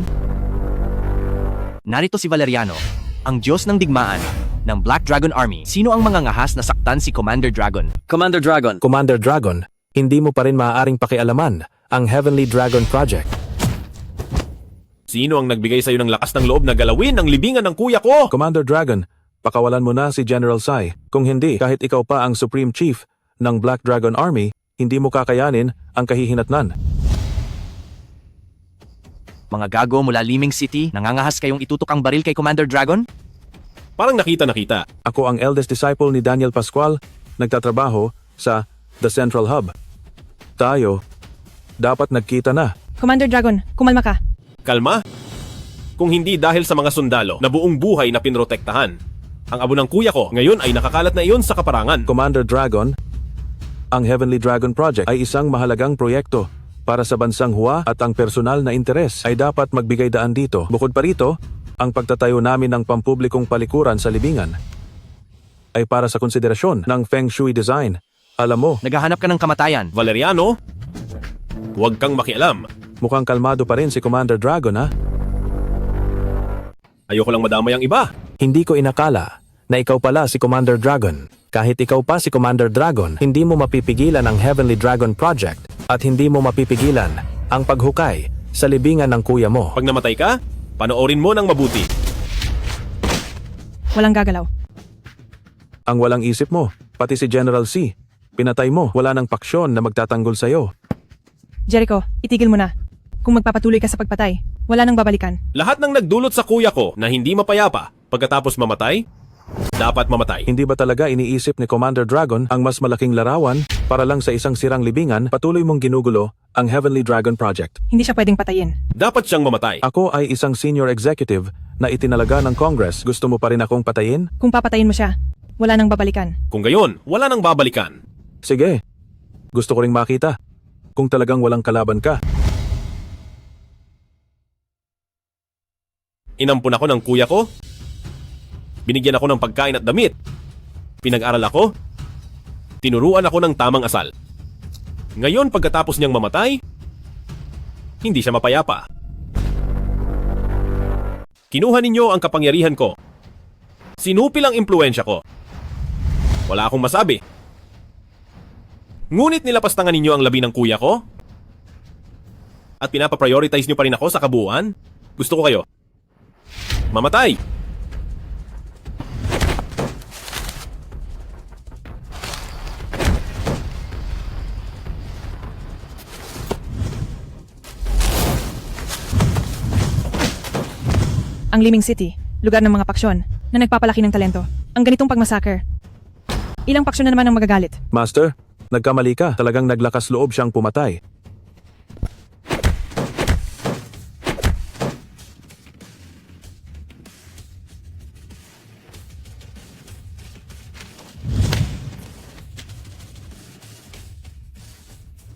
Narito si Valeriano, ang Diyos ng digmaan ng Black Dragon Army. Sino ang mangangahas na saktan si Commander Dragon? Commander Dragon. Commander Dragon, hindi mo pa rin maaaring pakialaman ang Heavenly Dragon Project. Sino ang nagbigay sa'yo ng lakas ng loob na galawin ang libingan ng kuya ko? Commander Dragon, pakawalan mo na si General Sai. Kung hindi, kahit ikaw pa ang Supreme Chief ng Black Dragon Army, hindi mo kakayanin ang kahihinatnan. Mga gago mula Liming City, nangangahas kayong itutok ang baril kay Commander Dragon? Parang nakita. Ako ang eldest disciple ni Daniel Pascual, nagtatrabaho sa The Central Hub. Tayo, dapat nagkita na. Commander Dragon, kumalma ka. Kalma? Kung hindi dahil sa mga sundalo na buong buhay na pinrotektahan, ang abo ng kuya ko ngayon ay nakakalat na iyon sa kaparangan. Commander Dragon, ang Heavenly Dragon Project ay isang mahalagang proyekto para sa bansang Hua at ang personal na interes ay dapat magbigay daan dito. Bukod pa rito, ang pagtatayo namin ng pampublikong palikuran sa libingan ay para sa konsiderasyon ng Feng Shui design. Alam mo, naghahanap ka ng kamatayan. Valeriano, huwag kang makialam. Mukhang kalmado pa rin si Commander Dragon, ha? Ayoko lang madamay ang iba. Hindi ko inakala na ikaw pala si Commander Dragon. Kahit ikaw pa si Commander Dragon, hindi mo mapipigilan ang Heavenly Dragon Project at hindi mo mapipigilan ang paghukay sa libingan ng kuya mo. Pag namatay ka, panoorin mo ng mabuti. Walang gagalaw. Ang walang isip mo, pati si General C. Pinatay mo, wala nang paksyon na magtatanggol sa'yo. Jericho, itigil mo na. Kung magpapatuloy ka sa pagpatay, wala nang babalikan. Lahat ng nagdulot sa kuya ko na hindi mapayapa pagkatapos mamatay, dapat mamatay. Hindi ba talaga iniisip ni Commander Dragon ang mas malaking larawan para lang sa isang sirang libingan, patuloy mong ginugulo ang Heavenly Dragon Project? Hindi siya pwedeng patayin. Dapat siyang mamatay. Ako ay isang senior executive na itinalaga ng Congress. Gusto mo pa rin akong patayin? Kung papatayin mo siya, wala nang babalikan. Kung gayon, wala nang babalikan. Sige, gusto ko ring makita kung talagang walang kalaban ka. Inampun ako ng kuya ko. Binigyan ako ng pagkain at damit. Pinag-aral ako. Tinuruan ako ng tamang asal. Ngayon pagkatapos niyang mamatay, hindi siya mapayapa. Kinuha ninyo ang kapangyarihan ko. Sinupil ang impluensya ko. Wala akong masabi. Ngunit nilapastangan ninyo ang labi ng kuya ko? At pinapaprioritize niyo pa rin ako sa kabuuan? Gusto ko kayo mamatay. Ang Liming City, lugar ng mga paksyon na nagpapalaki ng talento. Ang ganitong pagmasaker. Ilang paksyon na naman ang magagalit. Master, nagkamali ka. Talagang naglakas loob siyang pumatay.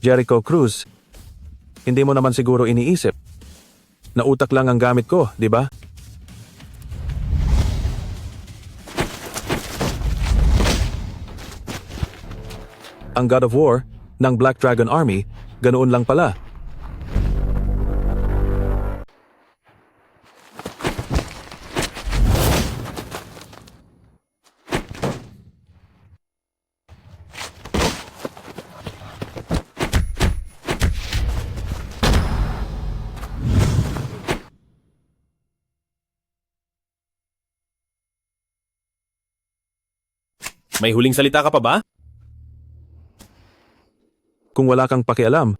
Jericho Cruz, hindi mo naman siguro iniisip na utak lang ang gamit ko, di ba? Ang God of War ng Black Dragon Army, ganoon lang pala. May huling salita ka pa ba? Kung wala kang pakialam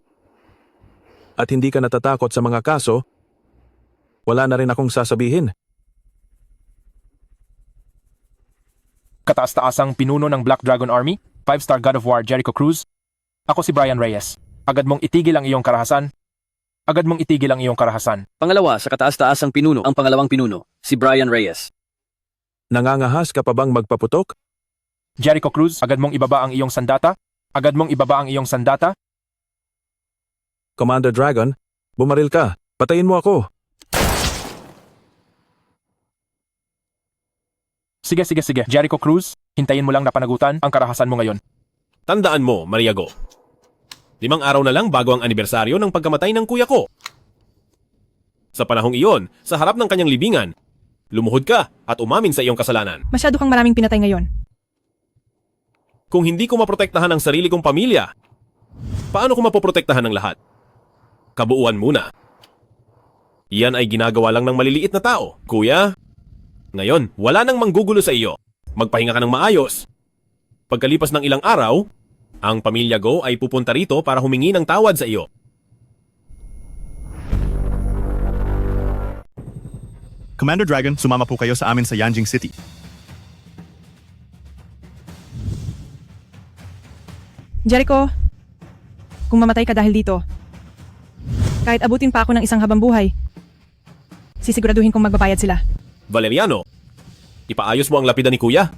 at hindi ka natatakot sa mga kaso, wala na rin akong sasabihin. Kataas-taasang pinuno ng Black Dragon Army, 5-star God of War Jericho Cruz. Ako si Brian Reyes. Agad mong itigil ang iyong karahasan. Agad mong itigil ang iyong karahasan. Pangalawa, sa kataas-taasang pinuno, ang pangalawang pinuno, si Brian Reyes. Nangangahas ka pa bang magpaputok? Jericho Cruz, agad mong ibaba ang iyong sandata. Agad mong ibaba ang iyong sandata. Commander Dragon, bumaril ka. Patayin mo ako. Sige. Jericho Cruz, hintayin mo lang na panagutan ang karahasan mo ngayon. Tandaan mo, Mariago. 5 araw na lang bago ang anibersaryo ng pagkamatay ng kuya ko. Sa panahong iyon, sa harap ng kanyang libingan, lumuhod ka at umamin sa iyong kasalanan. Masyado kang maraming pinatay ngayon. Kung hindi ko maprotektahan ang sarili kong pamilya, paano ko mapoprotektahan ng lahat? Kabuuan muna. Iyan ay ginagawa lang ng maliliit na tao. Kuya, ngayon, wala nang manggugulo sa iyo. Magpahinga ka ng maayos. Pagkalipas ng ilang araw, ang Pamilya Go ay pupunta rito para humingi ng tawad sa iyo. Commander Dragon, sumama po kayo sa amin sa Yanjing City. Jericho, kung mamatay ka dahil dito, kahit abutin pa ako ng isang habang buhay, sisiguraduhin kong magbabayad sila. Valeriano, ipaayos mo ang lapida ni Kuya.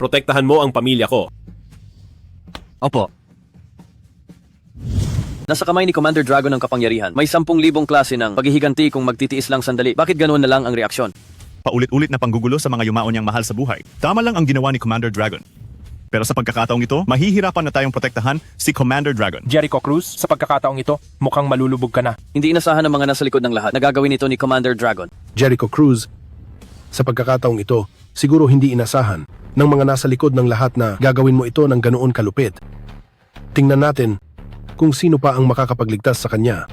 Protektahan mo ang pamilya ko. Opo. Nasa kamay ni Commander Dragon ang kapangyarihan. May 10,000 klase ng paghihiganti kung magtitiis lang sandali. Bakit ganoon na lang ang reaksyon? Paulit-ulit na panggugulo sa mga yumaon niyang mahal sa buhay. Tama lang ang ginawa ni Commander Dragon. Pero sa pagkakataong ito, mahihirapan na tayong protektahan si Commander Dragon. Jericho Cruz, sa pagkakataong ito, mukhang malulubog ka na. Hindi inasahan ng mga nasa likod ng lahat na gagawin ito ni Commander Dragon. Jericho Cruz, sa pagkakataong ito, siguro hindi inasahan ng mga nasa likod ng lahat na gagawin mo ito ng ganoon kalupit. Tingnan natin kung sino pa ang makakapagligtas sa kanya.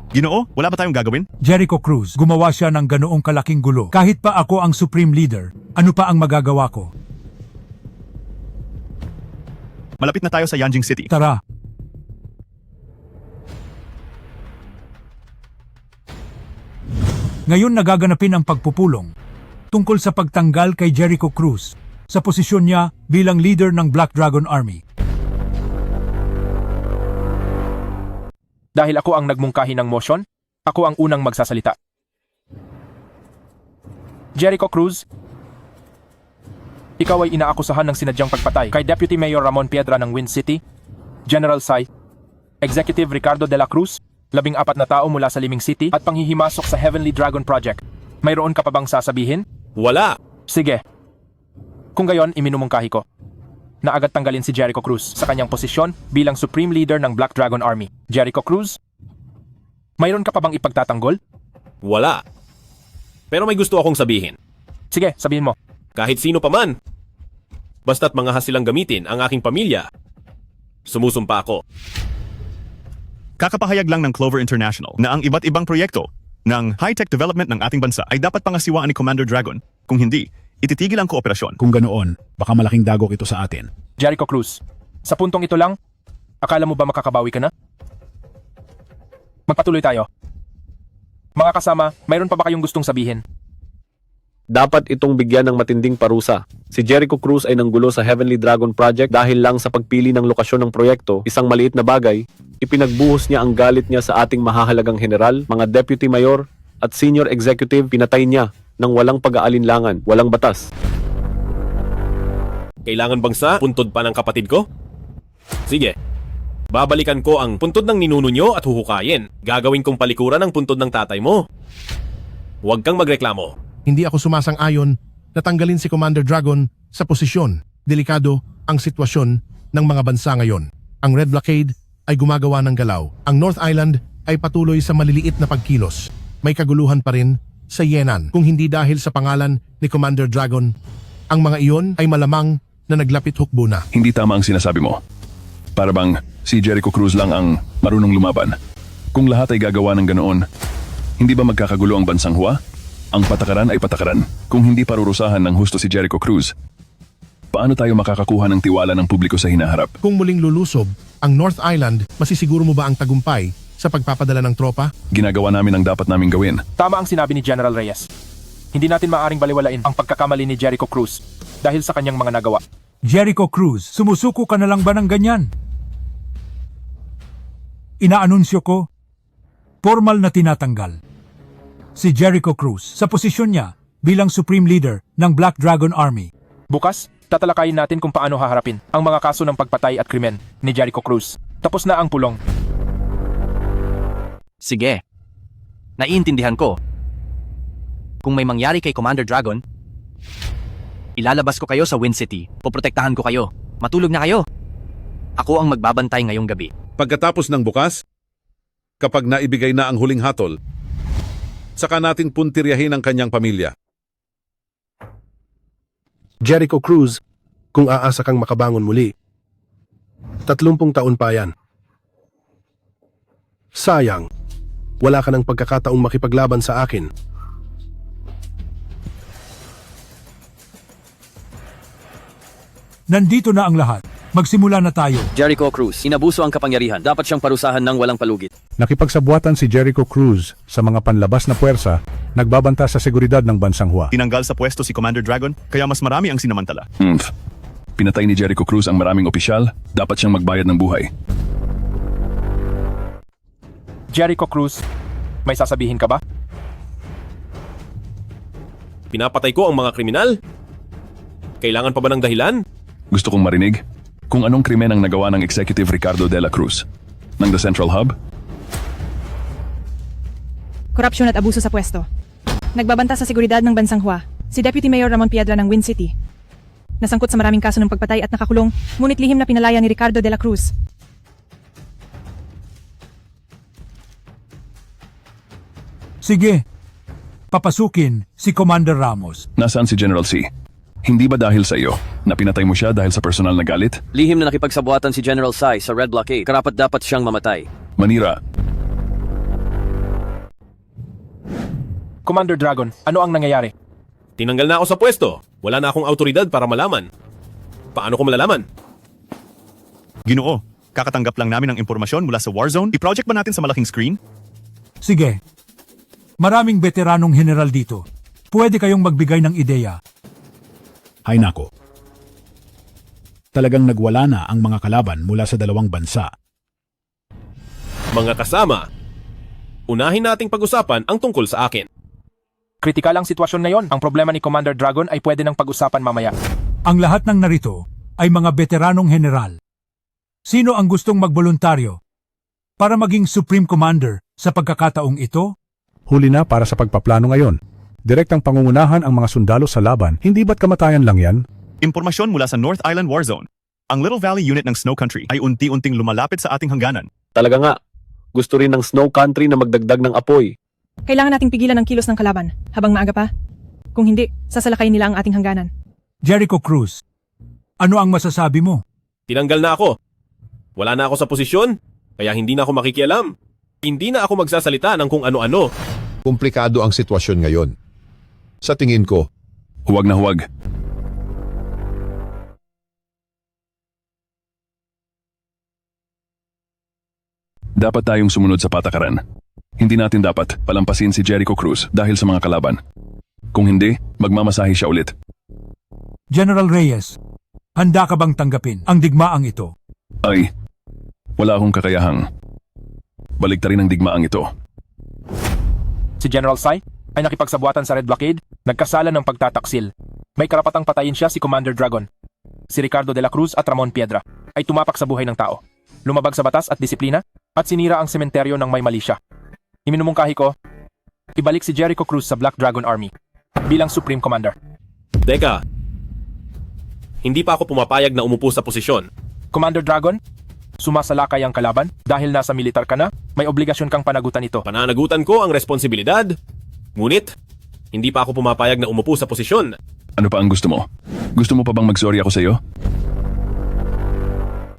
Ginoo, wala ba tayong gagawin? Jericho Cruz, gumawa siya ng ganoong kalaking gulo. Kahit pa ako ang Supreme Leader, ano pa ang magagawa ko? Malapit na tayo sa Yanjing City. Tara. Ngayon nagaganapin ang pagpupulong tungkol sa pagtanggal kay Jericho Cruz sa posisyon niya bilang leader ng Black Dragon Army. Dahil ako ang nagmungkahi ng motion, ako ang unang magsasalita. Jericho Cruz, ikaw ay inaakusahan ng sinadyang pagpatay kay Deputy Mayor Ramon Piedra ng Wind City, General Sai, Executive Ricardo de la Cruz, 14 na tao mula sa Liming City at panghihimasok sa Heavenly Dragon Project. Mayroon ka pa bang sasabihin? Wala. Sige. Kung gayon, iminumungkahi ko na agad tanggalin si Jericho Cruz sa kanyang posisyon bilang Supreme Leader ng Black Dragon Army. Jericho Cruz, mayroon ka pa bang ipagtatanggol? Wala. Pero may gusto akong sabihin. Sige, sabihin mo. Kahit sino pa man. Basta't mga hasilang gamitin ang aking pamilya, sumusumpa ako. Kakapahayag lang ng Clover International na ang iba't ibang proyekto ng high-tech development ng ating bansa ay dapat pangasiwaan ni Commander Dragon. Kung hindi, ititigil ang kooperasyon. Kung ganoon, baka malaking dagok ito sa atin. Jericho Cruz, sa puntong ito lang, akala mo ba makakabawi ka na? Magpatuloy tayo. Mga kasama, mayroon pa ba kayong gustong sabihin? Dapat itong bigyan ng matinding parusa. Si Jericho Cruz ay nanggulo sa Heavenly Dragon Project dahil lang sa pagpili ng lokasyon ng proyekto, isang maliit na bagay, ipinagbuhos niya ang galit niya sa ating mahahalagang general, mga deputy mayor, at senior executive. Pinatay niya ng walang pag-aalinlangan, walang batas. Kailangan bang sa puntod pa ng kapatid ko? Sige. Babalikan ko ang puntod ng ninuno nyo at huhukayin. Gagawin kong palikuran ang puntod ng tatay mo. Huwag kang magreklamo. Hindi ako sumasang-ayon na tanggalin si Commander Dragon sa posisyon. Delikado ang sitwasyon ng mga bansa ngayon. Ang Red Blockade ay gumagawa ng galaw. Ang North Island ay patuloy sa maliliit na pagkilos. May kaguluhan pa rin sa Yenan. Kung hindi dahil sa pangalan ni Commander Dragon, ang mga iyon ay malamang na naglapit hukbo na. Hindi tama ang sinasabi mo. Para bang si Jericho Cruz lang ang marunong lumaban. Kung lahat ay gagawa ng ganoon, hindi ba magkakagulo ang bansang Hua? Ang patakaran ay patakaran. Kung hindi parurusahan ng husto si Jericho Cruz, paano tayo makakakuha ng tiwala ng publiko sa hinaharap? Kung muling lulusob ang North Island, masisiguro mo ba ang tagumpay sa pagpapadala ng tropa? Ginagawa namin ang dapat naming gawin. Tama ang sinabi ni General Reyes. Hindi natin maaaring baliwalain ang pagkakamali ni Jericho Cruz dahil sa kanyang mga nagawa. Jericho Cruz, sumusuko ka na lang ba ng ganyan? Inaanunsyo ko, formal na tinatanggal si Jericho Cruz sa posisyon niya bilang Supreme Leader ng Black Dragon Army. Bukas, tatalakayin natin kung paano haharapin ang mga kaso ng pagpatay at krimen ni Jericho Cruz. Tapos na ang pulong. Sige. Naiintindihan ko. Kung may mangyari kay Commander Dragon, ilalabas ko kayo sa Wind City. Poprotektahan ko kayo. Matulog na kayo. Ako ang magbabantay ngayong gabi. Pagkatapos ng bukas, kapag naibigay na ang huling hatol, saka natin puntiryahin ang kanyang pamilya. Jericho Cruz, kung aasa kang makabangon muli, 30 taon pa yan. Sayang, Wala ka ng pagkakataong makipaglaban sa akin. Nandito na ang lahat. Magsimula na tayo. Jericho Cruz, inabuso ang kapangyarihan. Dapat siyang parusahan ng walang palugit. Nakipagsabuatan si Jericho Cruz sa mga panlabas na puwersa, nagbabanta sa seguridad ng bansang Hua. Tinanggal sa pwesto si Commander Dragon, kaya mas marami ang sinamantala. Pinatay ni Jericho Cruz ang maraming opisyal, dapat siyang magbayad ng buhay. Jericho Cruz, may sasabihin ka ba? Pinapatay ko ang mga kriminal? Kailangan pa ba ng dahilan? Gusto kong marinig kung anong krimen ang nagawa ng Executive Ricardo de la Cruz ng The Central Hub. Korupsyon at abuso sa pwesto. Nagbabanta sa seguridad ng bansang Hua, si Deputy Mayor Ramon Piedra ng Wind City. Nasangkot sa maraming kaso ng pagpatay at nakakulong, ngunit lihim na pinalaya ni Ricardo de la Cruz. Sige, papasukin si Commander Ramos. Nasaan si General C? Hindi ba dahil sa iyo na pinatay mo siya dahil sa personal na galit? Lihim na nakipagsabuatan si General Sai sa Red Blockade. Karapat dapat siyang mamatay. Manira, Commander Dragon, ano ang nangyayari? Tinanggal na ako sa pwesto. Wala na akong autoridad para malaman. Paano ko malalaman? Ginoo, kakatanggap lang namin ng impormasyon mula sa Warzone. I-project ba natin sa malaking screen? Sige. Maraming veteranong general dito. Pwede kayong magbigay ng ideya. Hay nako. Talagang nagwala na ang mga kalaban mula sa dalawang bansa. Mga kasama, unahin nating pag-usapan ang tungkol sa akin. Kritikal ang sitwasyon na yon. Ang problema ni Commander Dragon ay pwede nang pag-usapan mamaya. Ang lahat ng narito ay mga veteranong general. Sino ang gustong magboluntaryo para maging Supreme Commander sa pagkakataong ito? Huli na para sa pagpaplano ngayon. Direktang pangungunahan ang mga sundalo sa laban, hindi ba't kamatayan lang yan? Impormasyon mula sa North Island Warzone. Ang Little Valley Unit ng Snow Country ay unti-unting lumalapit sa ating hangganan. Talaga nga, gusto rin ng Snow Country na magdagdag ng apoy. Kailangan nating pigilan ang kilos ng kalaban, habang maaga pa. Kung hindi, sasalakayin nila ang ating hangganan. Jericho Cruz, ano ang masasabi mo? Tinanggal na ako. Wala na ako sa posisyon, kaya hindi na ako makikialam. Hindi na ako magsasalita ng kung ano-ano. Komplikado ang sitwasyon ngayon. Sa tingin ko, huwag na huwag. Dapat tayong sumunod sa patakaran. Hindi natin dapat palampasin si Jericho Cruz dahil sa mga kalaban. Kung hindi, magmamasahe siya ulit. General Reyes, handa ka bang tanggapin ang digmaang ito? Ay, wala akong kakayahang baligtarin ang digmaang ito. Si General Sai ay nakipagsabuatan sa Red Blockade, nagkasala ng pagtataksil. May karapatang patayin siya si Commander Dragon. Si Ricardo de la Cruz at Ramon Piedra ay tumapak sa buhay ng tao. Lumabag sa batas at disiplina at sinira ang sementeryo ng may mali siya. Iminumungkahi ko, ibalik si Jericho Cruz sa Black Dragon Army bilang Supreme Commander. Teka, hindi pa ako pumapayag na umupo sa posisyon. Commander Dragon, sumasalakay ang kalaban dahil nasa militar ka na, may obligasyon kang panagutan ito. Pananagutan ko ang responsibilidad. Ngunit, hindi pa ako pumapayag na umupo sa posisyon. Ano pa ang gusto mo? Gusto mo pa bang mag-sorry ako sa iyo?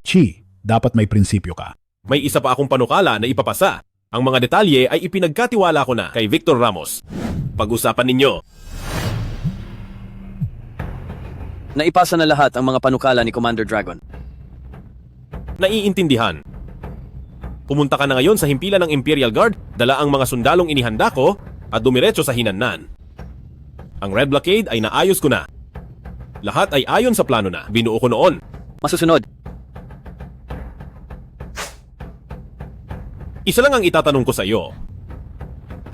Chi, dapat may prinsipyo ka. May isa pa akong panukala na ipapasa. Ang mga detalye ay ipinagkatiwala ko na kay Victor Ramos. Pag-usapan ninyo. Naipasa na lahat ang mga panukala ni Commander Dragon. Naiintindihan. Pumunta ka na ngayon sa himpilan ng Imperial Guard, dala ang mga sundalong inihanda ko at dumiretso sa hinannan. Ang Red Blockade ay naayos ko na. Lahat ay ayon sa plano na binuo ko noon. Masusunod. Isa lang ang itatanong ko sa iyo.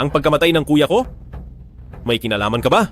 Ang pagkamatay ng kuya ko? May kinalaman ka ba?